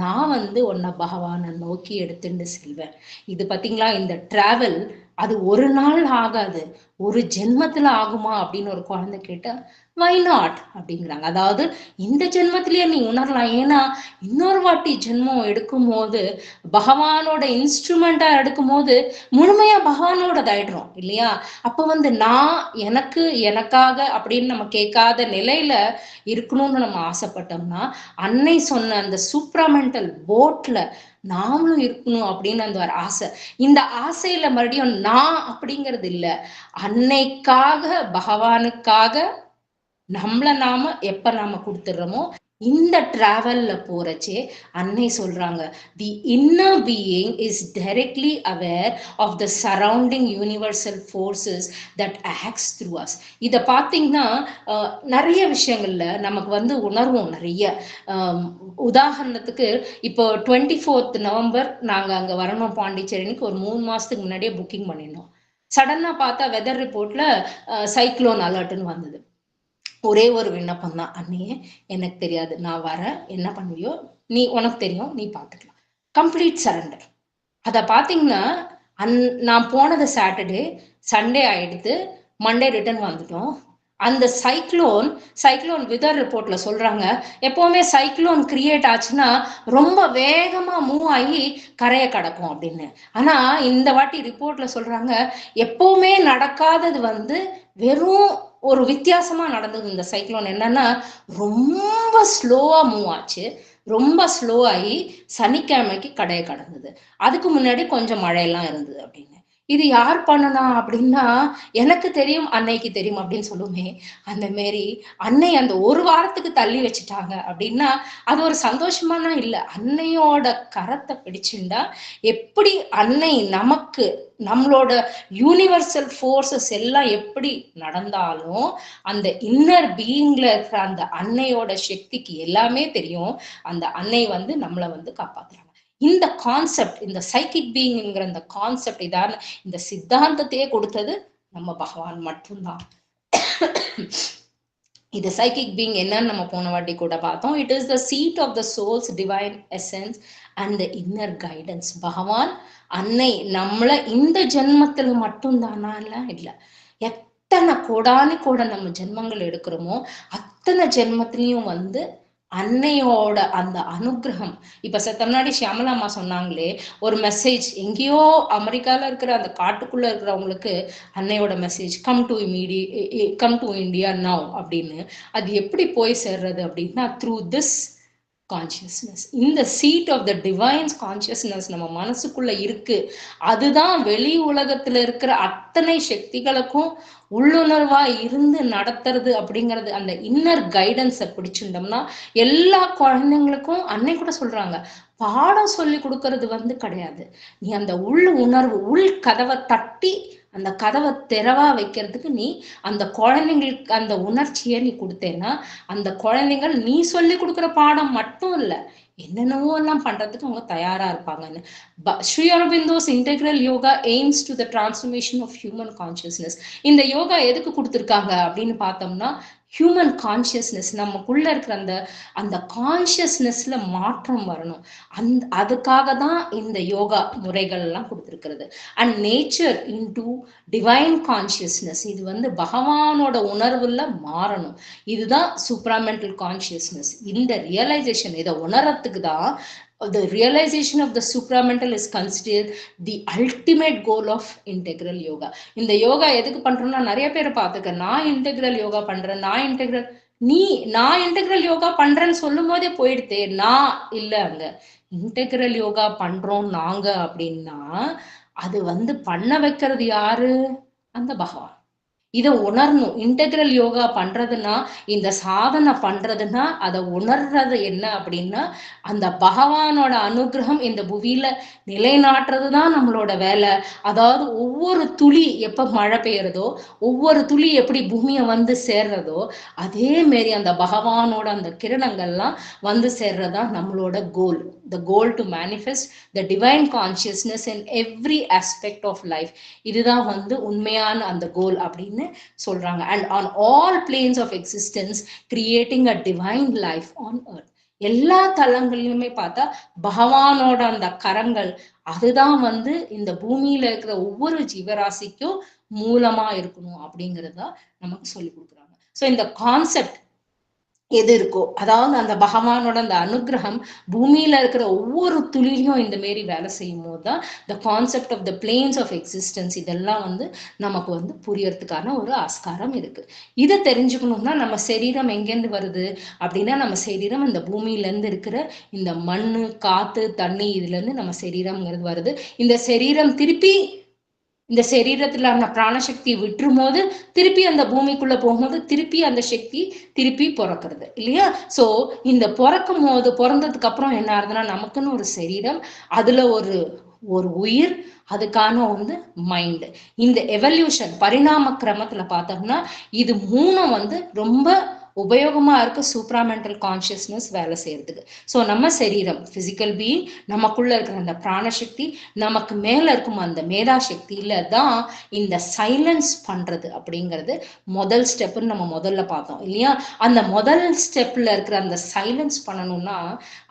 நான் உன்னை பகவானை நோக்கி எடுத்துட்டு செல்வேன். இது பாத்தீங்களா, இந்த டிராவல் அது ஒரு நாள் ஆகாது, ஒரு ஜென்மத்துல ஆகுமா அப்படின்னு ஒரு குழந்தை கேட்டா வை நாட் அப்படிங்கிறாங்க. அதாவது இந்த ஜென்மத்திலேயே நீ உணரலாம், ஏன்னா இன்னொரு வாட்டி ஜென்மம் எடுக்கும் போது பகவானோட இன்ஸ்ட்ருமெண்டா எடுக்கும் போது முழுமையா பகவானோடதாயிடுறோம் இல்லையா? அப்ப நான் எனக்கு எனக்காக அப்படின்னு நம்ம கேட்காத நிலையில இருக்கணும்னு நம்ம ஆசைப்பட்டோம்னா அன்னை சொன்ன அந்த சூப்ராமெண்டல் போட்ல நாமளும் இருக்கணும் அப்படின்னு அந்த ஒரு ஆசை. இந்த ஆசையில மறுபடியும் நான் அப்படிங்கிறது இல்ல, அன்னைக்காக பகவானுக்காக நம்மள நாம எப்ப நாம கொடுத்துடுறோமோ இந்த டிராவல்ல போறச்சே அன்னை சொல்றாங்க, the inner being is directly aware of the surrounding universal forces that acts through us. இதை பார்த்தீங்கன்னா நிறைய விஷயங்கள்ல நமக்கு வந்து உணர்வோம் நிறைய. உதாரணத்துக்கு இப்போ 24th நவம்பர் நாங்கள் அங்கே வரணும் பாண்டிச்சேரிக்கு ஒரு 3 மாசத்துக்கு முன்னாடியே புக்கிங் பண்ணியிருந்தோம். சடனா பார்த்தா வெதர் ரிப்போர்ட்ல சைக்ளோன் அலர்ட்னு வந்தது. ஒரே ஒரு விண்ணப்பம் தான், அன்னையே எனக்கு தெரியாது, நான் வரேன், என்ன பண்ணுவியோ நீ, உனக்கு தெரியும், நீ பார்த்துக்கலாம். Complete surrender. அதை பார்த்தீங்கன்னா நான் போனது சாட்டர்டே, சண்டே ஆயிடுத்து, மண்டே ரிட்டர்ன் வந்துட்டோம். அந்த சைக்ளோன் வெதர் ரிப்போர்ட்ல சொல்றாங்க, எப்பவுமே சைக்ளோன் கிரியேட் ஆச்சுன்னா ரொம்ப வேகமா மூவ் ஆகி கரையை கடக்கும் அப்படின்னு. ஆனா இந்த வாட்டி ரிப்போர்ட்ல சொல்றாங்க எப்பவுமே நடக்காதது வந்து வெறும் ஒரு வித்தியாசமா நடந்தது. இந்த சைக்ளோன் என்னன்னா ரொம்ப ஸ்லோவா மூவ் ஆச்சு, ரொம்ப ஸ்லோ ஆகி சனிக்கிழமைக்கு கடையை கடந்தது. அதுக்கு முன்னாடி கொஞ்சம் மழையெல்லாம் இருந்தது அப்படின்னு. இது யார் பண்ணனா அப்படின்னா, எனக்கு தெரியும் அன்னைக்கு தெரியும் அப்படின்னு சொல்லுமே, அந்த மாரி அன்னை அந்த ஒரு வாரத்துக்கு தள்ளி வச்சுட்டாங்க அப்படின்னா அது ஒரு சந்தோஷமான இல்லை. அன்னையோட கரத்தை பிடிச்சுண்டா எப்படி அன்னை நமக்கு நம்மளோட யூனிவர்சல் ஃபோர்ஸஸ் எல்லாம் எப்படி நடந்தாலும் அந்த இன்னர் பீயிங்ல இருக்கிற அந்த அன்னையோட சக்திக்கு எல்லாமே தெரியும். அந்த அன்னை வந்து நம்மளை வந்து காப்பாத்துறாங்க. இந்த கான்செப்ட், இந்த சைக்கிக் பீயிங்கிற இந்த கான்செப்ட், இதான இந்த சித்தாந்தத்தையே கொடுத்தது நம்ம பகவான் மட்டும்தான். இது சைக்கிக் பீயிங் என்னன்னு நம்ம போன வாட்டி கூட பார்த்தோம். It is the seat of the soul's divine essence and the inner guidance. பகவான் அன்னை நம்மள இந்த ஜென்மத்துல மட்டும்தானா இல்லை, எத்தனை கோடானி கூட நம்ம ஜென்மங்கள் எடுக்கிறோமோ அத்தனை ஜென்மத்திலையும் வந்து அன்னையோட அந்த அனுகிரகம். இப்ப சத்த முன்னாடி ஷியாமலாமா சொன்னாங்களே, ஒரு மெசேஜ் எங்கேயோ அமெரிக்கால இருக்கிற அந்த காட்டுக்குள்ள இருக்கிறவங்களுக்கு அன்னையோட message, come to India now அப்படின்னு. அது எப்படி போய் சேர்றது அப்படின்னா த்ரூ திஸ் கான்சியஸ்னஸ். இந்த seat of the divine's consciousness நம்ம மனசுக்குள்ள இருக்கு. அதுதான் வெளி உலகத்துல இருக்கிற அத்தனை சக்திகளுக்கும் உள்ளுணர்வா இருந்து நடத்துறது அப்படிங்கிறது. அந்த இன்னர் கைடன்ஸை பிடிச்சுட்டோம்னா எல்லா குழந்தைங்களுக்கும் அன்னை கூட சொல்றாங்க, பாடம் சொல்லி கொடுக்கறது வந்து கிடையாது, நீ அந்த உள் உணர்வு, உள் கதவை தட்டி அந்த கதவை திறவா வைக்கிறதுக்கு நீ அந்த குழந்தைங்களுக்கு அந்த உணர்ச்சியை நீ கொடுத்தேன்னா அந்த குழந்தைங்கள் நீ சொல்லி கொடுக்குற பாடம் மட்டும் இல்லை, என்னென்னவோ எல்லாம் பண்றதுக்கு அவங்க தயாரா இருப்பாங்கன்னு. Sri Aurobindo's integral yoga aims to the transformation of human consciousness. இந்த யோகா எதுக்கு கொடுத்துருக்காங்க அப்படின்னு பார்த்தோம்னா ஹியூமன் கான்சியஸ்னஸ், நமக்குள்ள இருக்கிற அந்த அந்த கான்சியஸ்னஸ்ல மாற்றம் வரணும். அதுக்காக தான் இந்த யோகா முறைகள் எல்லாம் கொடுத்துருக்கிறது. And nature into divine consciousness, இது வந்து பகவானோட உணர்வுல மாறணும். இதுதான் சூப்ராமெண்டல் கான்சியஸ்னஸ். இந்த ரியலைசேஷன், இதை உணரத்துக்கு தான் the realization of the supramental is considered the ultimate goal of integral yoga. இந்த யோகா எதுக்கு பண்றோம்னா நிறைய பேர் பார்த்துக்க, நான் இன்டெக்ரல் யோகா பண்றேன், நான் இன்டெக்ரல் யோகா பண்றேன்னு சொல்லும் போதே போயிடுதே, நான் இல்ல. அங்க இன்டெக்ரல் யோகா பண்றோம் நாங்க அப்படின்னா அது வந்து பண்ண வைக்கிறது யாரு? அந்த பகவான். இதை உணரணும். இன்டெக்ரல் யோகா பண்றதுன்னா, இந்த சாதனை பண்றதுன்னா அதை உணர்றது என்ன அப்படின்னா அந்த பகவானோட அனுகிரகம் இந்த புவியில நிலைநாட்டுறதுதான் நம்மளோட வேலை. அதாவது ஒவ்வொரு துளி எப்ப மழை பெய்யறதோ, ஒவ்வொரு துளி எப்படி பூமியை வந்து சேர்றதோ, அதே மாரி அந்த பகவானோட அந்த கிரணங்கள்லாம் வந்து சேர்றதுதான் நம்மளோட கோல். the goal to manifest the divine consciousness in every aspect of life. இதுதான் வந்து உண்மையான அந்த கோல் அப்படின்னு சொல்றாங்க. and on all planes of existence creating a divine life on earth. எல்லா தளங்களிலுமே பார்த்தா பகவானோட அந்த கரங்கள் அதுதான் வந்து இந்த பூமியில இருக்கிற ஒவ்வொரு ஜீவராசிக்கும் மூலமா இருக்கணும் அப்படிங்கறத நமக்கு சொல்லி கொடுக்குறாங்க. சோ இந்த கான்செப்ட் எது இருக்கோ, அதாவது அந்த பகவானோட அந்த அனுகிரகம் பூமியில இருக்கிற ஒவ்வொரு துளிலையும் இந்த மாரி வேலை செய்யும் போதுதான் the concept of the planes of existence இதெல்லாம் வந்து நமக்கு வந்து புரியறதுக்கான ஒரு ஆஸ்காரம் இருக்கு. இதை தெரிஞ்சுக்கணும்னா நம்ம சரீரம் எங்கேருந்து வருது அப்படின்னா, நம்ம சரீரம் இந்த பூமியில இருந்து இருக்கிற இந்த மண்ணு, காத்து, தண்ணி, இதுல இருந்து நம்ம சரீரம்ங்கிறது வருது. இந்த சரீரம் திருப்பி இந்த சரீரத்துல அந்த பிராணசக்தி விட்டுரும் போது திருப்பி அந்த பூமிக்குள்ள போகும்போது திருப்பி அந்த சக்தி திருப்பி பிறக்கிறது இல்லையா. சோ இந்த பிறந்ததுக்கு அப்புறம் என்ன ஆகுதுன்னா, நமக்குன்னு ஒரு சரீரம், அதுல ஒரு ஒரு உயிர், அதுக்கான வந்து மைண்ட். இந்த எவல்யூஷன் பரிணாம கிரமத்துல பார்த்தோம்னா இது மூணும் வந்து ரொம்ப உபயோகமா இருக்கு சூப்ராமெண்டல் கான்சியஸ்னஸ் வேலை செய்யறதுக்கு. ஸோ நம்ம சரீரம் பிசிக்கல் பீயிங், நமக்குள்ள இருக்கிற அந்த பிராணசக்தி, நமக்கு மேல இருக்கும் அந்த மேதா சக்தியில தான் இந்த சைலன்ஸ் பண்றது அப்படிங்கிறது முதல் ஸ்டெப்னு நம்ம முதல்ல பார்த்தோம் இல்லையா. அந்த முதல் ஸ்டெப்ல இருக்கிற அந்த சைலன்ஸ் பண்ணணும்னா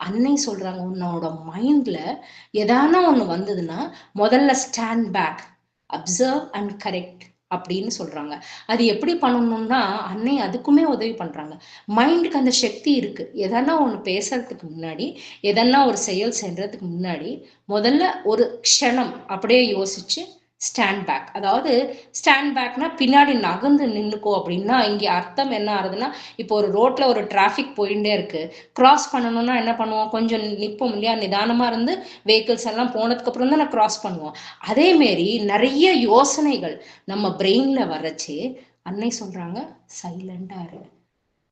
அன்னை சொல்றாங்க, உன்னோட மைண்ட்ல ஏதான ஒண்ணு வந்ததுன்னா முதல்ல stand back, observe and correct அப்படின்னு சொல்றாங்க. அது எப்படி பண்ணணும்னா அன்னை அதுக்குமே உதவி பண்றாங்க. மைண்டுக்கு அந்த சக்தி இருக்கு. எதனா ஒண்ணு பேசுறதுக்கு முன்னாடி, எதனா ஒரு செயல் செய்யறதுக்கு முன்னாடி முதல்ல ஒரு க்ஷணம் அப்படியே யோசிச்சு ஸ்டாண்ட் பேக். அதாவது ஸ்டாண்ட் பேக்னா பின்னாடி நகர்ந்து நின்னுக்கோ அப்படின்னா இங்க அர்த்தம் என்ன ஆகுதுன்னா, இப்போ ஒரு ரோட்ல ஒரு டிராபிக் போயிட்டே இருக்கு, கிராஸ் பண்ணணும்னா என்ன பண்ணுவோம், கொஞ்சம் நிற்போம் இல்லையா, நிதானமா இருந்து வெஹிக்கிள்ஸ் எல்லாம் போனதுக்கு அப்புறம் தான் கிராஸ் பண்ணுவோம். அதே மாரி நிறைய யோசனைகள் நம்ம பிரெயின்ல வரச்சு அன்னை சொல்றாங்க சைலண்டா இரு,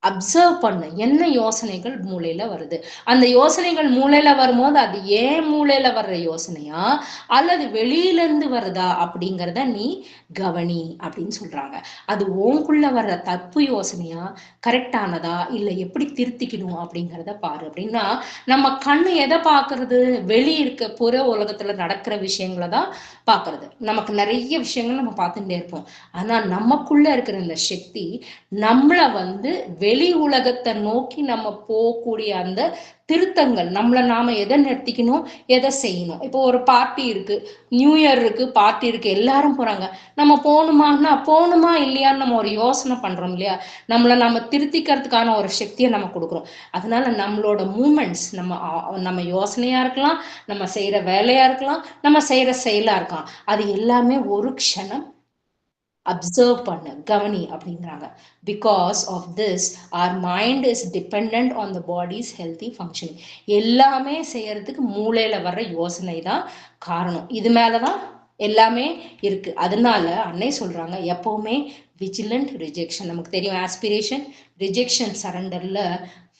அப்சர்வ் பண்ணு என்ன யோசனைகள் மூளையில வருது. அந்த யோசனைகள் மூளையில வரும்போது அது ஏன் மூளையில வர்ற யோசனையா அல்லது வெளியில இருந்து வருதா அப்படிங்கிறத நீ கவனி அப்படின்னு சொல்றாங்க. அது உனக்குள்ள வர்ற தப்பு யோசனையா கரெக்டானதா இல்ல எப்படி திருத்திக்கணும் அப்படிங்கிறத பாரு அப்படின்னா, நம்ம கண்ணு எதை பாக்குறது, வெளி இருக்க புற உலகத்துல நடக்கிற விஷயங்களை தான் பாக்குறது. நமக்கு நிறைய விஷயங்கள் நம்ம பார்த்துட்டே இருப்போம். ஆனா நமக்குள்ள இருக்கிற இந்த சக்தி நம்மள வந்து வெளி உலகத்தை நோக்கி நம்ம போகக்கூடிய அந்த திருத்தங்கள், நம்மள நாம எதை நிறுத்திக்கணும் எதை செய்யணும். இப்போ ஒரு பார்ட்டி இருக்கு, நியூ இயர் இருக்கு, பார்ட்டி இருக்கு, எல்லாரும் போறாங்க, நம்ம போகணுமான்னா போகணுமா இல்லையான்னு நம்ம ஒரு யோசனை பண்றோம் இல்லையா. நம்ம திருத்திக்கிறதுக்கான ஒரு சக்தியை நம்ம கொடுக்குறோம். அதனால நம்மளோட மூமெண்ட்ஸ், நம்ம யோசனையா இருக்கலாம், நம்ம செய்யற வேலையா இருக்கலாம், நம்ம செய்யற செயலா இருக்கலாம், அது எல்லாமே ஒரு க்ஷணம் அப்சர்வ் பண்ணு, கவனி அப்படிங்கிறாங்க. Because of this our mind is depend on the body's healthy functioning. எல்லாமே செய்யறதுக்கு மூளையில வர்ற யோசனை தான் காரணம். இது மேலதான் எல்லாமே இருக்கு. அதனால அன்னை சொல்றாங்க எப்பவுமே விஜிலண்ட் ரிஜெக்ஷன். நமக்கு தெரியும் ஆஸ்பிரேஷன் ரிஜெக்ஷன் சரண்டர்ல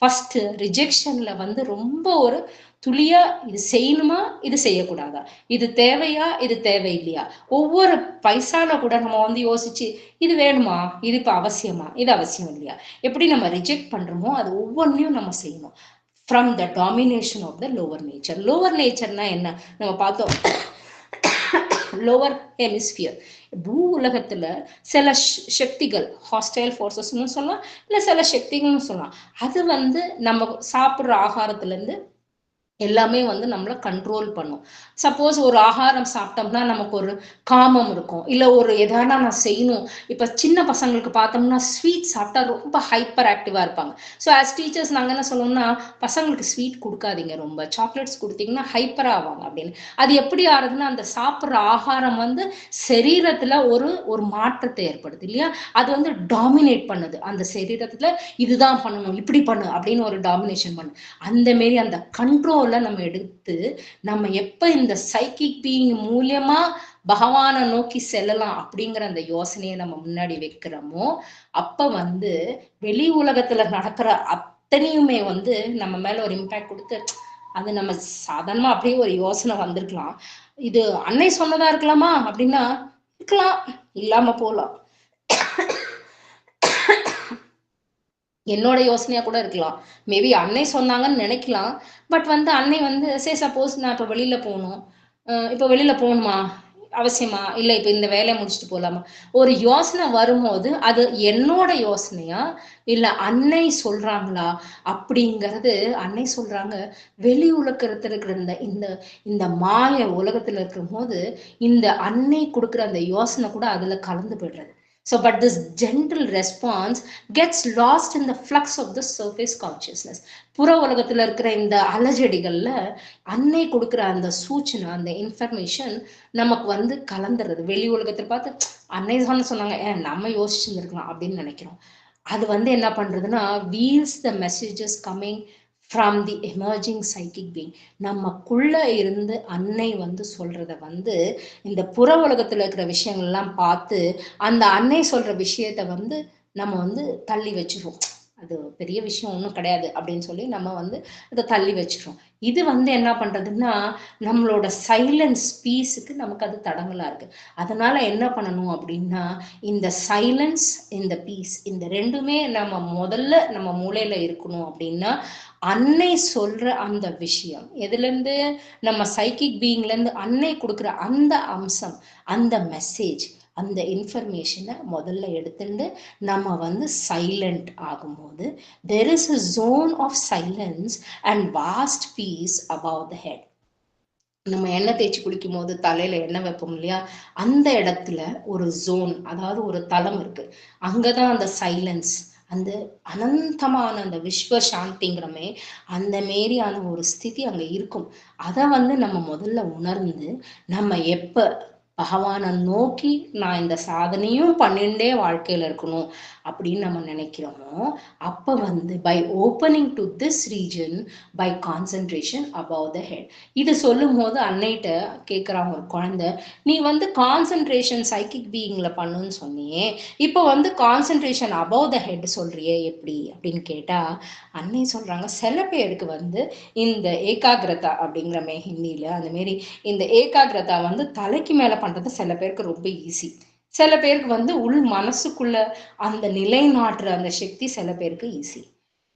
ஃபர்ஸ்ட் ரிஜெக்ஷன்ல வந்து ரொம்ப ஒரு துளியா இது செய்யணுமா இது செய்யக்கூடாதா, இது தேவையா இது தேவையில்லையா, ஒவ்வொரு பைசால கூட நம்ம வந்து யோசிச்சு இது வேணுமா இது இப்ப அவசியமா இது அவசியம் இல்லையா, எப்படி நம்ம ரிஜெக்ட் பண்றோமோ அது ஒவ்வொன்றையும் நம்ம செய்யணும். From the domination of the lower nature. Lower நேச்சர்னா என்ன நம்ம பார்த்தோம், லோவர் ஹெமிஸ்பியர் பூ உலகத்துல சில சக்திகள், ஹாஸ்டைல் ஃபோர்ஸஸ்ன்னு சொல்லலாம், இல்ல சில சக்திகள்னு சொல்லலாம். அது வந்து நம்ம சாப்பிடுற ஆகாரத்துல இருந்து எல்லாமே வந்து நம்மள கண்ட்ரோல் பண்ணும். சப்போஸ் ஒரு ஆகாரம் சாப்பிட்டோம்னா நமக்கு ஒரு காமம் இருக்கும், இல்ல ஒரு எதானா நான் செய்யணும். இப்ப சின்ன பசங்களுக்கு பார்த்தோம்னா ஸ்வீட் சாப்பிட்டா ரொம்ப ஹைப்பர் ஆக்டிவா இருப்பாங்க. ஸோ ஆஸ் டீச்சர்ஸ் நாங்க என்ன சொல்லணும்னா, பசங்களுக்கு ஸ்வீட் கொடுக்காதீங்க, ரொம்ப சாக்லேட்ஸ் கொடுத்தீங்கன்னா ஹைப்பர் ஆவாங்க அப்படின்னு. அது எப்படி ஆறுதுன்னா அந்த சாப்பிட்ற ஆகாரம் வந்து சரீரத்துல ஒரு ஒரு மாற்றத்தை ஏற்படுது இல்லையா. அது வந்து டாமினேட் பண்ணுது அந்த சரீரத்துல, இதுதான் பண்ணணும் இப்படி பண்ணு அப்படின்னு ஒரு டாமினேஷன் பண்ணு. அந்த மாரி அந்த கண்ட்ரோல் நம்ம எடுத்து நம்ம எப்ப இந்த சைக்கிக் பீயிங் மூலியமா பகவானை நோக்கி செல்லலாம் அப்படிங்கிற அந்த யோசனையை நம்ம முன்னாடி வைக்கிறோமோ, அப்ப வந்து வெளி உலகத்துல நடக்கிற அத்தனையுமே வந்து நம்ம மேல ஒரு இம்பாக்ட் கொடுத்து, அது நம்ம சாதாரணமா அப்படியே ஒரு யோசனை வந்திருக்கலாம், இது அன்னை சொன்னதா இருக்கலாமா அப்படின்னா இருக்கலாம், இல்லாம போலாம், என்னோட யோசனையா கூட இருக்கலாம், மேபி அன்னை சொன்னாங்கன்னு நினைக்கலாம். பட் வந்து அன்னை வந்து சப்போஸ் நான் இப்ப வெளியில போகணும், இப்ப வெளியில போகணுமா அவசியமா இல்ல இப்ப இந்த வேலையை முடிச்சுட்டு போலாமா, ஒரு யோசனை வரும்போது அது என்னோட யோசனையா இல்ல அன்னை சொல்றாங்களா அப்படிங்கிறது. அன்னை சொல்றாங்க வெளி உலகத்துல இருக்கிற இந்த இந்த இந்த மாய உலகத்துல இருக்கும் போது இந்த அன்னை கொடுக்குற அந்த யோசனை கூட அதுல கலந்து போயிடுறது. So, but this gentle response gets lost in the flux of the surface consciousness. புற உலகத்துல இருக்கிற இந்த அலஜடிகள்ல அன்னை கொடுக்குற அந்த சூச்சனை, அந்த இன்ஃபர்மேஷன் நமக்கு வந்து கலந்துறது. வெளி உலகத்துல பார்த்து அன்னை சொன்னாங்க நம்ம யோசிச்சுருக்கலாம் அப்படின்னு நினைக்கிறோம். அது வந்து என்ன பண்றதுன்னா wheels the messages coming from the emerging psychic being. நமக்குள்ள இருந்து அன்னை வந்து சொல்றத வந்து இந்த புற உலகத்துல இருக்கிற விஷயங்கள்லாம் பார்த்து அந்த அன்னை சொல்ற விஷயத்த வந்து நம்ம வந்து தள்ளி வச்சிருவோம். அது பெரிய விஷயம் ஒன்றும் கிடையாது அப்படின்னு சொல்லி நம்ம வந்து அதை தள்ளி வச்சிரும். இது வந்து என்ன பண்றதுன்னா நம்மளோட சைலன்ஸ் பீஸுக்கு நமக்கு அது தடங்கலா இருக்கு. அதனால என்ன பண்ணணும் அப்படின்னா இந்த சைலன்ஸ் இந்த பீஸ் இந்த ரெண்டுமே நம்ம முதல்ல நம்ம மூளையில இருக்கணும். அப்படின்னா அன்னை சொல்ற அந்த விஷயம் எதுல இருந்து நம்ம சைக்கிக் பீயிங்ல இருந்து அன்னை கொடுக்குற அந்த அம்சம் அந்த மெசேஜ் அந்த இன்ஃபர்மேஷனை முதல்ல எடுத்துட்டு நம்ம வந்து சைலண்ட் ஆகும்போது there is a zone of silence and vast peace above the head. நம்ம எண்ணெய் தேய்ச்சி குளிக்கும் போது தலையில எண்ணெய் வைப்போம் இல்லையா, அந்த இடத்துல ஒரு ஜோன், அதாவது ஒரு தளம் இருக்கு. அங்கதான் அந்த சைலன்ஸ், அந்த அனந்தமான அந்த விஸ்வ சாந்திங்கிறமே அந்த மாரியான ஒரு ஸ்திதி அங்க இருக்கும். அதை வந்து நம்ம முதல்ல உணர்ந்து நம்ம எப்ப பகவானை நோக்கி நான் இந்த சாதனையும் பண்ணிண்டே வாழ்க்கையில இருக்கணும் அப்படின்னு நம்ம நினைக்கிறோமோ அப்ப வந்து by opening to this region by concentration above the head. இது சொல்லும் போது அன்னைகிட்ட கேட்குறாங்க ஒரு குழந்தை, நீ வந்து கான்சென்ட்ரேஷன் சைக்கிக் பீயிங்ல பண்ணுன்னு சொன்னியே, இப்போ வந்து கான்சென்ட்ரேஷன் அபவ் த ஹெட் சொல்றியே எப்படி அப்படின்னு கேட்டா அன்னை சொல்றாங்க, சில பேருக்கு வந்து இந்த ஏகாகிரதா அப்படிங்கிற ஹிந்தியில அந்த மாரி இந்த ஏகாகிரதா வந்து தலைக்கு மேல பண்றது சில பேருக்கு ரொம்ப ஈஸி. சில பேருக்கு வந்து உள் மனசுக்குள்ள அந்த நிலைநாட்டுற அந்த சக்தி சில பேருக்கு ஈஸி.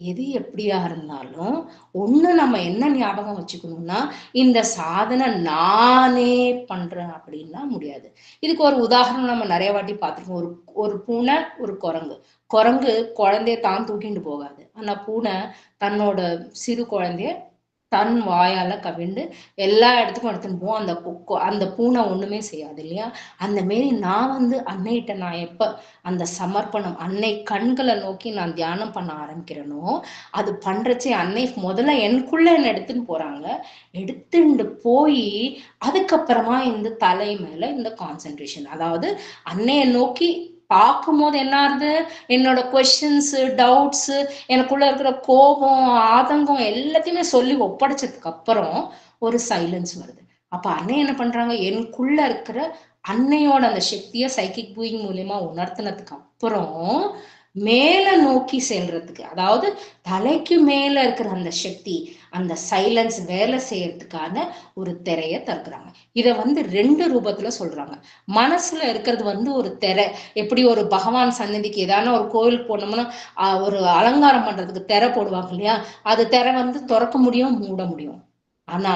எது எப்படியா இருந்தாலும் ஒண்ணு நம்ம என்ன ஞாபகம் வச்சுக்கணும்னா இந்த சாதனை நானே பண்றேன் அப்படின்னா முடியாது. இதுக்கு ஒரு உதாரணம் நம்ம நிறைய வாட்டி பார்த்துருக்கோம். ஒரு பூனை ஒரு குரங்கு. குரங்கு குழந்தைய தான் தூக்கிட்டு போகாது. ஆனா பூனை தன்னோட சிறு குழந்தைய தன் வாயால கவிண்டு எல்லா இடத்துக்கும் எடுத்துன்னு போவோம். அந்த பூனை ஒண்ணுமே செய்யாது இல்லையா. அந்த மாரி நான் வந்து அன்னைகிட்ட நான் எப்ப அந்த சமர்ப்பணம் அன்னை கண்களை நோக்கி நான் தியானம் பண்ண ஆரம்பிக்கிறேனோ அது பண்றச்சே அன்னை முதல்ல எனக்குள்ள என்ன எடுத்துன்னு போறாங்க. எடுத்துட்டு போய் அதுக்கப்புறமா இந்த தலை மேல இந்த கான்சென்ட்ரேஷன், அதாவது அன்னையை நோக்கி பார்க்கும் போது என்ன ஆகுது, என்னோட கொஸ்டின்ஸ் டவுட்ஸ் எனக்குள்ள இருக்கிற கோபம் ஆதங்கம் எல்லாத்தையுமே சொல்லி ஒப்படைச்சதுக்கு அப்புறம் ஒரு சைலன்ஸ் வருது. அப்ப அன்னை என்ன பண்றாங்க, எனக்குள்ள இருக்கிற அன்னையோட அந்த சக்தியை சைக்கிக் பீயிங் மூலியமா உணர்த்தினதுக்கு அப்புறம் மேல நோக்கி செல்றதுக்கு, அதாவது தலைக்கு மேல இருக்கிற அந்த சக்தி அந்த சைலன்ஸ் வேலை செய்யறதுக்கான ஒரு திரையை தருக்குறாங்க. இதை வந்து 2 ரூபத்துல சொல்றாங்க. மனசுல இருக்கிறது வந்து ஒரு திரை, எப்படி ஒரு பகவான் சன்னதிக்கு ஏதான ஒரு கோயிலுக்கு போனோம்னா ஒரு அலங்காரம் பண்றதுக்கு திரை போடுவாங்க இல்லையா, அது திரை வந்து திறக்க முடியும் மூட முடியும். ஆனா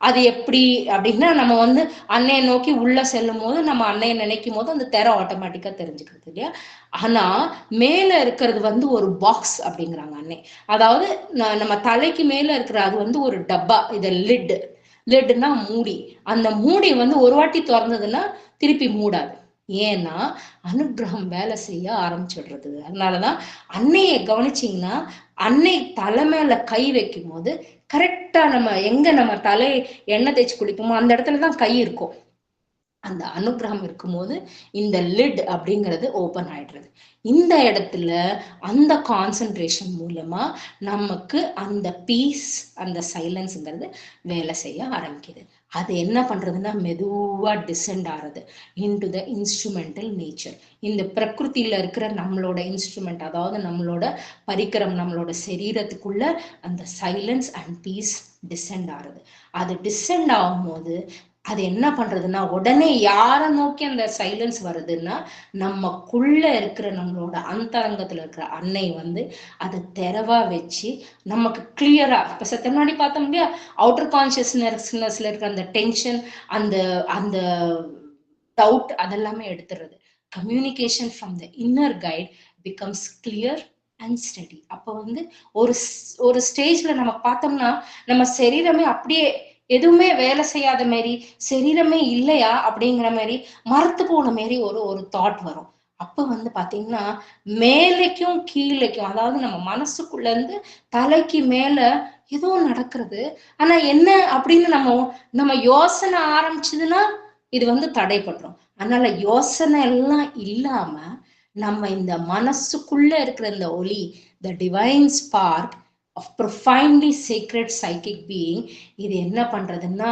அது எப்படி அப்படின்னா நம்ம வந்து அன்னையை நோக்கி உள்ள செல்லும் போது நம்ம அன்னையை நினைக்கும் போது அந்த திரை ஆட்டோமேட்டிக்கா தெரிஞ்சுக்கிறது இல்லையா. ஆனா மேல இருக்கிறது வந்து ஒரு பாக்ஸ் அப்படிங்கிறாங்க அன்னை. அதாவது நம்ம தலைக்கு மேல இருக்கிற அது வந்து ஒரு டப்பா, இது லிட்னா மூடி. அந்த மூடி வந்து ஒரு வாட்டி திறந்ததுன்னா திருப்பி மூடாது. ஏன்னா அனுகிரகம் வேலை செய்ய ஆரம்பிச்சிடுறது. அதனாலதான் அன்னையை கவனிச்சிங்கன்னா அன்னை தலை மேல கை வைக்கும் போது கரெக்டா நம்ம எங்க நம்ம தலை எண்ணெய் தேய்ச்சி குளிப்போமோ அந்த இடத்துலதான் கை இருக்கும். அந்த அனுகிரகம் இருக்கும்போது இந்த லிட் அப்படிங்கிறது ஓபன் ஆயிடுறது. இந்த இடத்துல அந்த கான்சென்ட்ரேஷன் மூலமா நமக்கு அந்த பீஸ் அந்த சைலன்ஸ்ங்கிறது வேலை செய்ய ஆரம்பிக்குது. அது என்ன பண்றதுன்னா மெதுவா டிசெண்ட் ஆறது இன்டு த இன்ஸ்ட்ருமெண்டல் நேச்சர். இந்த பிரகிருத்தில இருக்கிற நம்மளோட இன்ஸ்ட்ருமெண்ட், அதாவது நம்மளோட பரிக்கரம் நம்மளோட சரீரத்துக்குள்ள அந்த சைலன்ஸ் அண்ட் பீஸ் டிசெண்ட் ஆறது. அது டிசெண்ட் ஆகும்போது அது என்ன பண்றதுன்னா உடனே யாரை நோக்கி அந்த சைலன்ஸ் வருதுன்னா நமக்குள்ள இருக்கிற நம்மளோட அந்தரங்கத்துல இருக்கிற அன்னை வந்து அதை தெரவா வச்சு நமக்கு கிளியரா, இப்ப சத்த முன்னாடி பார்த்தோம் இல்லையா, அவுட்டர் கான்சியஸ்னஸ்ல இருக்கிற அந்த டென்ஷன் அந்த அந்த டவுட் அதெல்லாமே எடுத்துறது. Communication from the inner guide becomes clear and steady. அப்ப வந்து ஒரு ஸ்டேஜ்ல நம்ம பார்த்தோம்னா நம்ம சரீரமே அப்படியே எதுவுமே வேலை செய்யாத மாரி, சரீரமே இல்லையா அப்படிங்கிற மாதிரி மரத்து போன மாரி ஒரு தாட் வரும். அப்ப வந்து பாத்தீங்கன்னா மேலைக்கும் கீழைக்கும், அதாவது நம்ம மனசுக்குள்ள இருந்து தலைக்கு மேல ஏதோ நடக்கிறது. ஆனா என்ன அப்படின்னு நம்ம யோசனை ஆரம்பிச்சதுன்னா இது வந்து தடைபடுறோம். அதனால யோசனை எல்லாம் இல்லாம நம்ம இந்த மனசுக்குள்ள இருக்கிற இந்த ஒளி, the divine spark, profoundly sacred psychic being. இது என்ன பண்றதுன்னா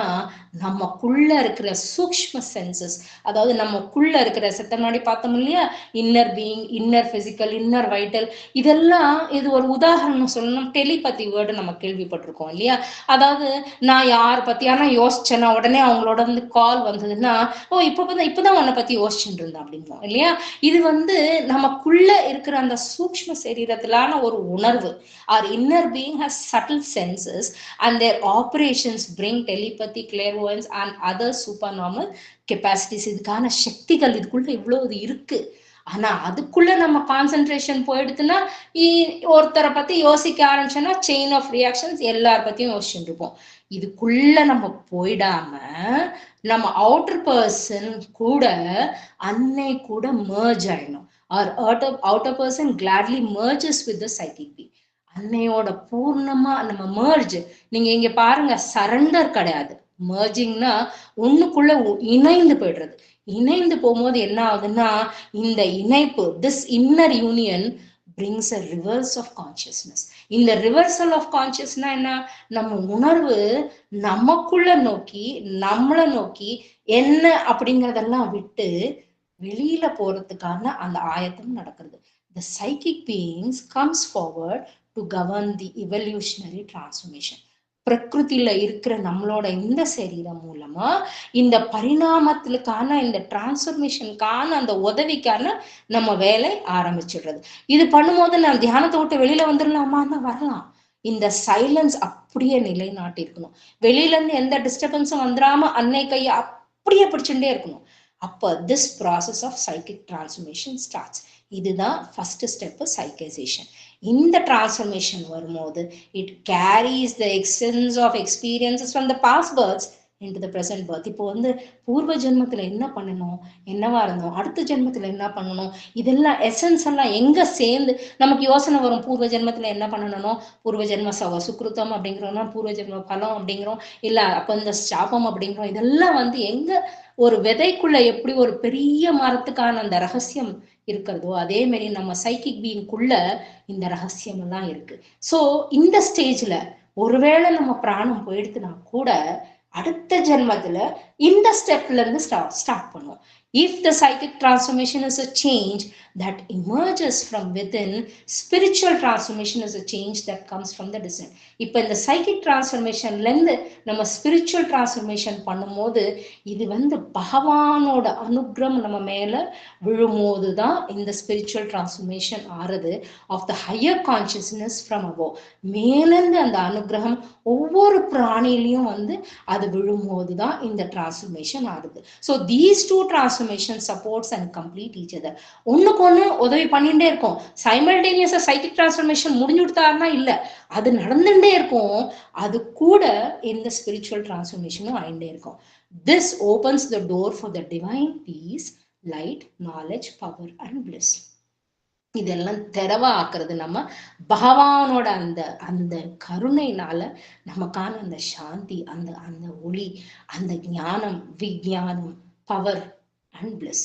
நமக்குள்ள இருக்கிற சூக்ஷ்ம சென்சஸ், அதாவது நமக்குள்ள இருக்கிற செத்தனாடி பார்த்தோம் இல்லையா, inner being, inner physical, inner vital, இதெல்லாம் இது ஒரு உதாரணம் சொல்லணும். டெலிபதி வேர்டு நம்ம கேள்விப்பட்டிருக்கோம் இல்லையா. அதாவது நான் யார் பத்தியானா யோசிச்சேன்னா உடனே அவங்களோட வந்து கால் வந்ததுன்னா, ஓ இப்பதான் உன்னை பத்தி யோசிச்சுட்டு இருந்தேன் அப்படின்றோம் இல்லையா. இது வந்து நமக்குள்ள இருக்கிற அந்த சூக்ஷ்ம சரீரத்திலான ஒரு உணர்வு. Our inner being has subtle senses and their operations bring telepathy, clairvoyance and other supernormal capacities. இதுக்கான சக்திகள் இதுக்குள்ள இவ்வளவு இருக்கு. ஆனா அதுக்குள்ள நம்ம கான்சென்ட்ரேஷன் போயிடுதுன்னா, ஒருத்தரை பத்தி யோசிக்க ஆரம்பிச்சோன்னா செயின் ஆஃப் ரியாக்ஷன்ஸ் எல்லார பத்தியும் யோசிச்சுட்டு இருப்போம். இதுக்குள்ள நம்ம போயிடாம நம்ம அவுட்டர் பர்சன் கூட அன்னை கூட merge ஆயிடணும். Our outer person gladly merges with the psychic being. அன்னையோட பூர்ணமா நம்ம merge. நீங்க இங்க பாருங்க, சரண்டர் கிடையாது. mergingனா ஒண்ணுக்குள்ள இணைந்து போயிடுறது. இணைந்து போகும்போது என்ன ஆகுதுன்னா, இந்த இணைப்பு, this inner union brings a reverse of consciousness. இந்த ரிவர்சல் ஆஃப் கான்சியஸ்னா என்ன, நம்ம உணர்வு நமக்குள்ள நோக்கி, நம்மளை நோக்கி என்ன அப்படிங்கறதெல்லாம் விட்டு வெளியில போறதுக்கான அந்த ஆயத்தம் நடக்கிறது. The psychic beings comes forward to govern the evolutionary transformation. பிரகிருதியில இருக்கிற நம்மளோட இந்த சரீரம் மூலமா இந்த பரிணாமத்திற்கான, இந்த டிரான்ஸ்ஃபர்மேஷனுக்கான அந்த உதவிக்கான நம்ம வேலை ஆரம்பிச்சிடுறது. இது பண்ணும்போது நான் தியானத்தை விட்டு வெளியில வந்துடலாமான்னு வரலாம். இந்த சைலன்ஸ் அப்படியே நிலைநாட்டி இருக்கணும். வெளியில இருந்து எந்த டிஸ்டர்பன்ஸும் வந்துடாம அன்னை கையை அப்படியே பிடிச்சுட்டே இருக்கணும். அப்ப this process of psychic transformation starts. இதுதான் ஃபர்ஸ்ட் ஸ்டெப், சைக்கைசேஷன். இந்த டிரான்ஸ்ஃபர்மேஷன் வரும்போது it carries the essence of experiences from the past births into the present birth. இப்போ வந்து பூர்வ ஜென்மத்துல என்ன பண்ணணும், என்னவா இருந்தோம், அடுத்த ஜென்மத்துல என்ன பண்ணணும், இதெல்லாம் எசன்ஸ் எல்லாம் எங்க சேர்ந்து நமக்கு யோசனை வரும். பூர்வ ஜென்மத்துல என்ன பண்ணணும், பூர்வ ஜென்ம சுக்ருத்தம் அப்படிங்கிறோம்னா பூர்வ ஜென்ம பலம் அப்படிங்கிறோம், இல்ல அப்ப இந்த சாபம் அப்படிங்கிறோம். இதெல்லாம் வந்து எங்க ஒரு விதைக்குள்ள எப்படி ஒரு பெரிய மரத்துக்கான அந்த ரகசியம் இருக்கிறதோ, அதே மாதிரி நம்ம சைக்கிக் பீயிங்குள்ள இந்த ரகசியம் எல்லாம் இருக்கு. சோ இந்த ஸ்டேஜ்ல ஒருவேளை நம்ம பிராணம் போயிடுத்துனா கூட அடுத்த ஜென்மத்துல இந்த ஸ்டெப்ல இருந்து ஸ்டார்ட் பண்ணுவோம். If the psychic transformation is a change that emerges from within, spiritual transformation is a change that comes from the descent. இப்ப இந்த psychic transformationல இருந்து நம்ம spiritual transformation பண்ணும்போது இது வந்து பகவானோட அனுகிரகம் நம்ம மேல விழும்போதுதான் இந்த spiritual transformation ஆறுது of the higher consciousness from above. மேலிருந்து அந்த அனுகிரகம் ஒவ்வொரு பிராணிலையும் வந்து அது விழும்போதுதான் இந்த டிரான்ஸ்ஃபர்மேஷன் ஆகுது. So these two transformation supports and complete each other. ஒண்ணுக்கு ஒண்ணு உதவி பண்ணிட்டே இருக்கும். சைமல்டேனியஸா சைக்கிக் டிரான்ஸ்ஃபர்மேஷன் முடிஞ்சுட்டாருன்னா இல்ல, அது நடந்துட்டே இருக்கும். அது கூட இந்த ஸ்பிரிச்சுவல் டிரான்ஸ்ஃபர்மேஷனும் ஆயிட்டே இருக்கும். This opens the door for the divine piece, light, knowledge, power and bliss. இதெல்லாம் தெரவா ஆக்குறது நம்ம பகவானோட அந்த அந்த கருணையினால நமக்கான அந்த சாந்தி, அந்த அந்த ஒளி, அந்த ஞானம், விஞ்ஞானம், பவர் அண்ட் பிளஸ்,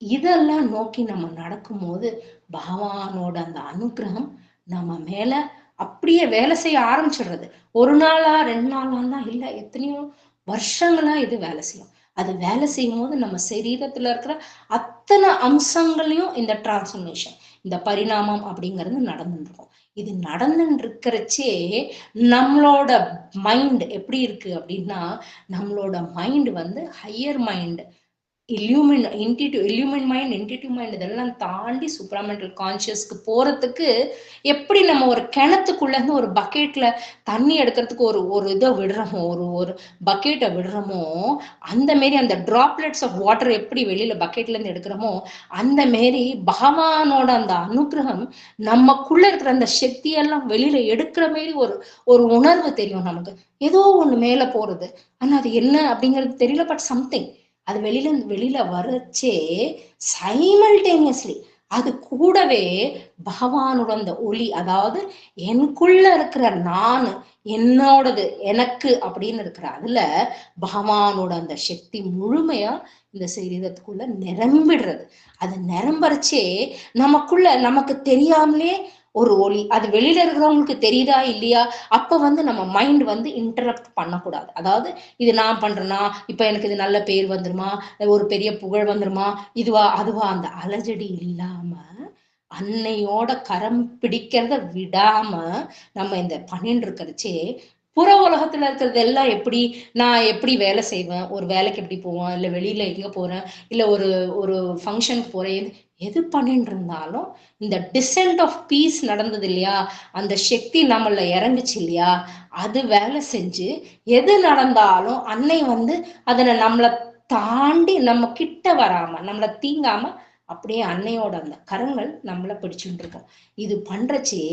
இதெல்லாம் நோக்கி நம்ம நடக்கும்போது பகவானோட அந்த அனுகிரகம் நம்ம மேல அப்படியே வேலை செய்ய ஆரம்பிச்சிடுறது. ஒரு நாளா 2 நாளாலாம் இல்ல, எத்தனையோ வருஷங்களா இது வேலை செய்யும். அது வேலை செய்யும் போது நம்ம சரீரத்துல இருக்கிற அத்தனை அம்சங்களையும் இந்த டிரான்ஸ்ஃபர்மேஷன், இந்த பரிணாமம் அப்படிங்கிறது நடந்துட்டு இருக்கும். இது நடந்துட்டு இருக்கிறச்சே நம்மளோட மைண்ட் எப்படி இருக்கு அப்படின்னா, நம்மளோட மைண்ட் வந்து higher mind, இல்யூமின் mind, intuitive mind, இதெல்லாம் தாண்டி சூப்ராமெண்டல் கான்சியஸ்க்கு போறதுக்கு எப்படி நம்ம ஒரு கிணத்துக்குள்ள இருந்து ஒரு பக்கெட்ல தண்ணி எடுக்கிறதுக்கு ஒரு இதை விடுறோமோ, ஒரு பக்கெட்டை விடுறோமோ, அந்த மாரி அந்த டிராப்லெட்ஸ் ஆஃப் வாட்டர் எப்படி வெளியில பக்கெட்ல இருந்து எடுக்கிறோமோ, அந்த மாரி பகவானோட அந்த அனுகிரகம் நமக்குள்ள இருக்கிற அந்த சக்தியெல்லாம் வெளியில எடுக்கிற மாரி ஒரு உணர்வு தெரியும் நமக்கு. ஏதோ ஒண்ணு மேல போறது, ஆனா அது என்ன அப்படிங்கிறது தெரியல, பட் சம்திங் அது வெளியில வரச்சே சைமல்டேனியஸ்லி அது கூடவே பகவானோட அந்த ஒளி, அதாவது எனக்குள்ள இருக்கிற நான், என்னோடது, எனக்கு அப்படின்னு இருக்கிற அதுல பகவானோட அந்த சக்தி முழுமையா இந்த சரீரத்துக்குள்ள நிரம்பிடுறது. அது நிரம்பறச்சே நமக்குள்ள நமக்கு தெரியாமலே ஒரு ஒளி. அது வெளியில இருக்கிறவங்களுக்கு தெரியுதா இல்லையா, அப்ப வந்து நம்ம மைண்ட் வந்து இன்டரப்ட் பண்ணக்கூடாது. அதாவது இது நான் பண்றேன்னா இப்ப எனக்கு இது நல்ல பேர் வந்துருமா, ஒரு பெரிய புகழ் வந்துருமா, இதுவா அதுவா, அந்த அலஜடி இல்லாம அன்னையோட கரம் பிடிக்கிறத விடாம நம்ம இந்த பண்ணிட்டு இருக்கிறச்சே, புற உலகத்துல இருக்கிறது எல்லாம் எப்படி, நான் எப்படி வேலை செய்வேன், ஒரு வேலைக்கு எப்படி போவேன், இல்ல வெளியில எங்க போறேன், இல்ல ஒரு ஒரு ஃபங்க்ஷனுக்கு போறேன், எது பண்ணிட்டு இருந்தாலும் இந்த டிசென்ட் ஆஃப் பீஸ் நடந்தது இல்லையா, அந்த சக்தி நம்மள இறங்குச்சு இல்லையா, அது வேலை செஞ்சு எது நடந்தாலும் அன்னை வந்து அதனை நம்மளை தாண்டி நம்ம கிட்ட வராம நம்மளை தீங்காம அப்படியே அன்னையோட அந்த கரங்கள் நம்மளை பிடிச்சுட்டு இருக்கோம். இது பண்றச்சே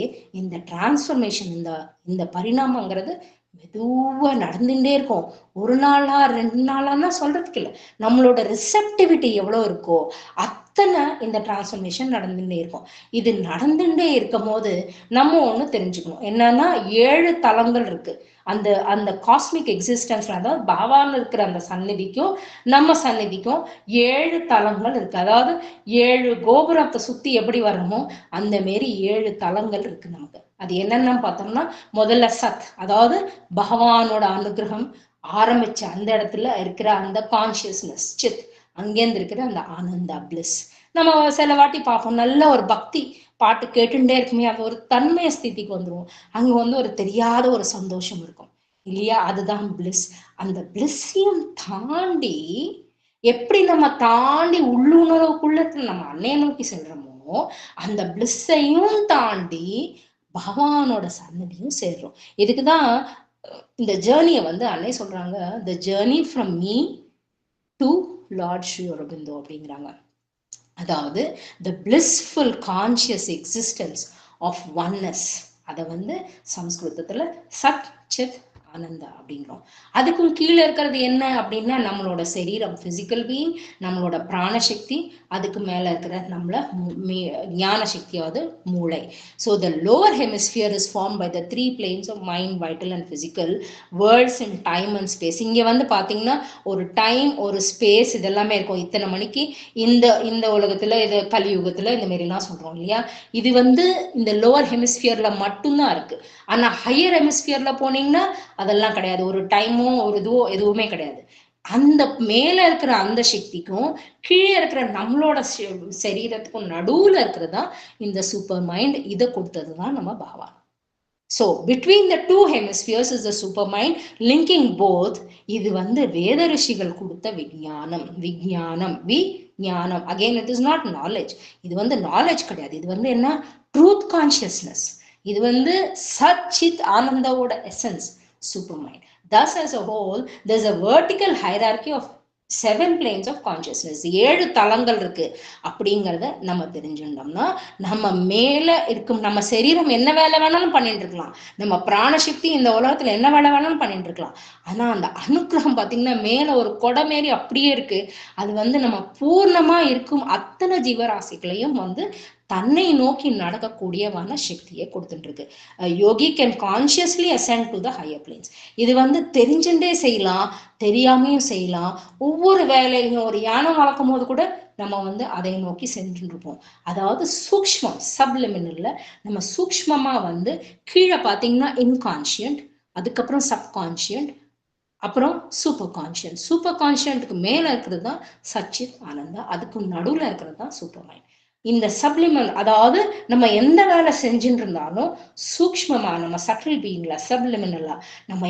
இந்த டிரான்ஸ்ஃபர்மேஷன், இந்த இந்த பரிணாமங்கிறது மெதுவா நடந்துட்டே இருக்கும். ஒரு நாளா 2 நாளான்னா சொல்றதுக்கு இல்லை, நம்மளோட ரிசெப்டிவிட்டி எவ்வளவு இருக்கோ அத்தனை இந்த டிரான்ஸ்ஃபர்மேஷன் நடந்துட்டே இருக்கும். இது நடந்துட்டே இருக்கும் போது நம்ம ஒண்ணு தெரிஞ்சுக்கணும், என்னன்னா 7 தலங்கள் இருக்கு. அந்த அந்த காஸ்மிக் எக்ஸிஸ்டன்ஸ்ல, அதாவது பாபான்னு இருக்கிற அந்த சந்நிதிக்கும் நம்ம சந்நிதிக்கும் 7 தலங்கள் இருக்கு. அதாவது 7 கோபுரத்தை சுத்தி எப்படி வரணுமோ அந்த மாரி 7 தலங்கள் இருக்கு நமக்கு. அது என்னன்னு பார்த்தோம்னா, முதல்ல சத், அதாவது பகவானோட அனுகிரகம் ஆரம்பிச்ச அந்த இடத்துல இருக்கிற அந்த கான்சியஸ்னஸ் சித், அங்கேருந்து இருக்கிற அந்த ஆனந்தா பிளிஸ். நம்ம சில வாட்டி பார்ப்போம், நல்ல ஒரு பக்தி பாட்டு கேட்டுட்டே இருக்குமே, அது ஒரு தன்மய ஸ்திதிக்கு வந்துருவோம். அங்க வந்து ஒரு தெரியாத ஒரு சந்தோஷம் இருக்கும் இல்லையா, அதுதான் பிளிஸ். அந்த பிளிஸ்ஸையும் தாண்டி எப்படி நம்ம தாண்டி உள்ளுணர்வுக்குள்ள நம்ம அன்னைய நோக்கி செல்றோமோ, அந்த பிளிஸ்ஸையும் தாண்டி பகவானோட சன்னதியும் சேர்றோம். இதுக்குதான் இந்த ஜேர்னியை வந்து அன்னை சொல்றாங்க, the journey from me to lord Sri Aurobindo அப்படிங்கிறாங்க. அதாவது the blissful conscious existence of oneness, அதை வந்து சம்ஸ்கிருதத்துல சத் சித் ஆனந்தா அப்படிங்கிறோம். அதுக்கும் கீழே இருக்கிறது என்ன அப்படின்னா நம்மளோட சரீரம், பிசிக்கல் பீயிங், நம்மளோட பிராணசக்தி, அதுக்கு மேல இருக்கிற நம்மள ஞான சக்தியாவது மூளை. So the lower hemisphere is form by the 3 planes of mind, vital and physical, worlds in time and space. இங்க வந்து பாத்தீங்கன்னா ஒரு டைம் ஒரு ஸ்பேஸ் இதெல்லாமே இருக்கும். இத்தனை மணிக்கு இந்த இந்த உலகத்துல, இது கலியுகத்துல இந்த மாதிரிலாம் சொல்றோம் இல்லையா, இது வந்து இந்த லோவர் ஹெமிஸ்பியர்ல மட்டும்தான் இருக்கு. ஆனா ஹையர் ஹெமிஸ்பியர்ல போனீங்கன்னா அதெல்லாம் கிடையாது, ஒரு டைமோ ஒரு இதுவோ எதுவுமே கிடையாது. அந்த மேல இருக்கிற அந்த சக்திக்கும் கீழே இருக்கிற நம்மளோட சரீரத்துக்கும் நடுவுல இருக்கிறதா இந்த சூப்பர் மைண்ட். இதை கொடுத்ததுதான் நம்ம பகவான். So between the 2 hemispheres is the super mind linking both. இது வந்து வேத ரிஷிகள் கொடுத்த விஞ்ஞானம். விஞ்ஞானம் விஞ்ஞானம், again it is not knowledge. இது வந்து knowledge கிடையாது, இது வந்து என்ன, ட்ரூத் கான்சியஸ்னஸ். இது வந்து சச்சித் ஆனந்தாவோட essence, supermind. Thus as a whole there's a vertical hierarchy of 7 planes of consciousness. 7 தலங்கள் இருக்கு அப்படிங்கிறத நம்ம தெரிஞ்சுட்டோம்னா, நம்ம மேல இருக்கும் நம்ம சரீரம் என்ன வேலை வேணாலும் பண்ணிட்டு இருக்கலாம், நம்ம பிராணசக்தி இந்த உலகத்துல என்ன வேலை வேணாலும் பண்ணிட்டு இருக்கலாம். ஆனா அந்த அனுக்கிரகம் பாத்தீங்கன்னா மேல ஒரு கொடை மாரி அப்படியே இருக்கு. அது வந்து நம்ம பூர்ணமா இருக்கும் அத்தனை ஜீவராசிகளையும் வந்து தன்னை நோக்கி நடக்கக்கூடியவான சக்தியை கொடுத்துட்டு இருக்கு. Yogi can consciously ascend to the higher planes. இது வந்து தெரிஞ்சுட்டே செய்யலாம், தெரியாமையும் செய்யலாம். ஒவ்வொரு வேலையும் ஒரு யானை வளர்க்கும் போது கூட நம்ம வந்து அதை நோக்கி சென்று இருப்போம். அதாவது சூக்ஷ்மம், சப்லிமினல்ல நம்ம சூக்ஷ்மமா வந்து கீழே பார்த்தீங்கன்னா இன்கான்சியன்ட், அதுக்கப்புறம் சப்கான்சியன்ட், அப்புறம் சூப்பர் கான்சியன்ட். சூப்பர் கான்சியன்ட்டுக்கு மேல இருக்கிறது தான் சச்சித் ஆனந்தா, அதுக்கு நடுவுல இருக்கிறது தான் சூப்பர் மைண்ட். இந்த சப்ளிமெண்ட், அதாவது நம்ம எந்த வேலை செஞ்சுட்டு இருந்தாலும் சூக்ஷ்மமா நம்ம சட்டில் பீயிங்ல சப்லிமினலா நம்ம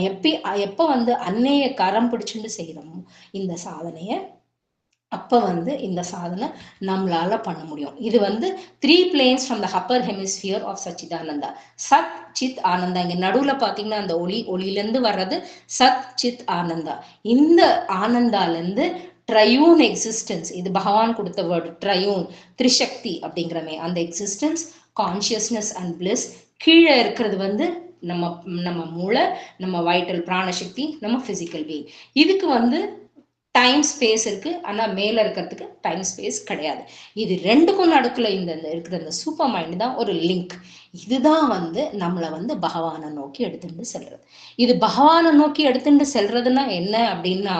எப்ப வந்து அன்னைய கரம் பிடிச்சுட்டு செய்யறோமோ இந்த சாதனைய, அப்ப வந்து இந்த சாதனை நம்மளால பண்ண முடியும். இது வந்து 3 planes from the upper hemisphere of Sachidananda. சத் சித் ஆனந்தா. இங்க நடுவுல பாத்தீங்கன்னா அந்த ஒளியில இருந்து வர்றது சத் சித் ஆனந்தா. இந்த ஆனந்தால இருந்து ட்ரையூன் எக்ஸிஸ்டன்ஸ், இது பகவான் கொடுத்த வேர்டு ட்ரையூன், திரிசக்தி அப்படிங்கிறமே அந்த எக்ஸிஸ்டன்ஸ், கான்சியஸ்னஸ் அண்ட் பிளிஸ். கீழே இருக்கிறது வந்து நம்ம மூளை, நம்ம வைட்டல் பிராணசக்தி, நம்ம பிசிக்கல் பீயிங். இதுக்கு வந்து டைம் ஸ்பேஸ் இருக்கு, ஆனா மேல இருக்கிறதுக்கு டைம் ஸ்பேஸ் கிடையாது. இது ரெண்டுக்கும் நடுக்குல இந்த இருக்கிற இந்த சூப்பர் மைண்ட் தான் ஒரு லிங்க். இதுதான் வந்து நம்மளை வந்து பகவானை நோக்கி எடுத்துட்டு செல்றது. இது பகவானை நோக்கி எடுத்துட்டு செல்றதுன்னா என்ன அப்படின்னா,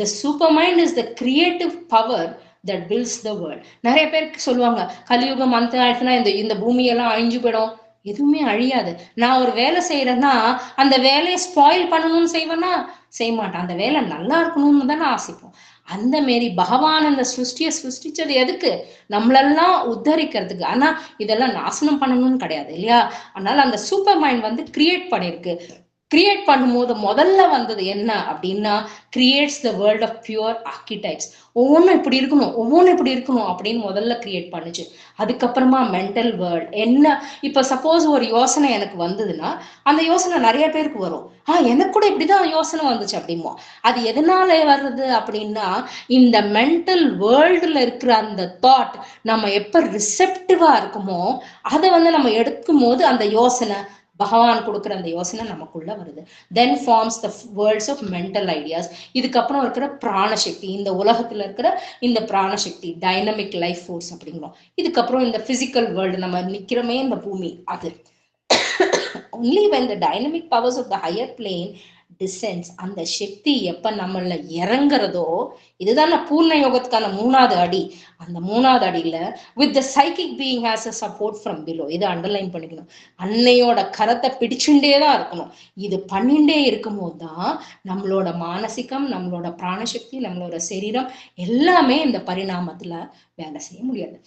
த super mind is the creative power that builds the world. நிறைய பேருக்கு சொல்லுவாங்க கலியுகம் அந்த ஆயிடுச்சுன்னா இந்த பூமியெல்லாம் அழிஞ்சு போயிடும், எதுவுமே அழியாது. நான் ஒரு வேலை செய்யறேன்னா அந்த வேலையை ஸ்பாயில் பண்ணணும்னு செய்வேன்னா செய்ய மாட்டேன். அந்த வேலை நல்லா இருக்கணும்னு தானே ஆசைப்போம். அந்த மாரி பகவான் அந்த சிருஷ்டியை சிருஷ்டிச்சது எதுக்கு? நம்மளெல்லாம் உத்தரிக்கிறதுக்கு. ஆனா இதெல்லாம் நாசனம் பண்ணணும்னு கிடையாது இல்லையா? அதனால அந்த சூப்பர் மைண்ட் வந்து கிரியேட் பண்ணிருக்கு. கிரியேட் பண்ணும்போது முதல்ல வந்தது என்ன அப்படின்னா, creates the world of pure archetypes. ஒவ்வொன்றும் இப்படி இருக்கணும், ஒவ்வொன்றும் இப்படி இருக்கணும் அப்படின்னு முதல்ல கிரியேட் பண்ணுச்சு. அதுக்கப்புறமா மென்டல் வேர்ல்ட் என்ன. இப்ப சப்போஸ் ஒரு யோசனை எனக்கு வந்ததுன்னா அந்த யோசனை நிறைய பேருக்கு வரும். எனக்கு கூட இப்படிதான் யோசனை வந்துச்சு அப்படிமோ. அது எதனால வருது அப்படின்னா, இந்த மென்டல் வேர்ல்டுல இருக்கிற அந்த தாட் நம்ம எப்ப ரிசெப்டிவா இருக்குமோ அதை வந்து நம்ம எடுக்கும் போது அந்த யோசனை பகவான் கொடுக்குற அந்த யோசனை நமக்குள்ள வருது. Then forms the worlds of mental ideas. இதுக்கப்புறம் இருக்கிற பிராணசக்தி, இந்த உலகத்துல இருக்கிற இந்த பிராணசக்தி, டைனமிக் லைஃப் ஃபோர்ஸ் அப்படிங்கிறோம். இதுக்கப்புறம் இந்த பிசிக்கல் வேர்ல்டு, நம்ம நிக்கிறோமே இந்த பூமி, அது. only when the dynamic powers of the higher plane descends, அந்த சக்தி எப்ப நம்மள இறங்குறதோ, இதுதான் பூர்ண யோகத்துக்கான 3வது அடி. அந்த 3வது அடியில with the psychic being has a support from below. இதை அண்டர்லைன் பண்ணிக்கணும். அன்னையோட கரத்தை பிடிச்சுட்டே தான் இருக்கணும். இது பண்ணிண்டே இருக்கும் போதுதான் நம்மளோட மானசிகம், நம்மளோட பிராணசக்தி, நம்மளோட சரீரம் எல்லாமே இந்த பரிணாமத்துல வேலை செய்ய முடியாது.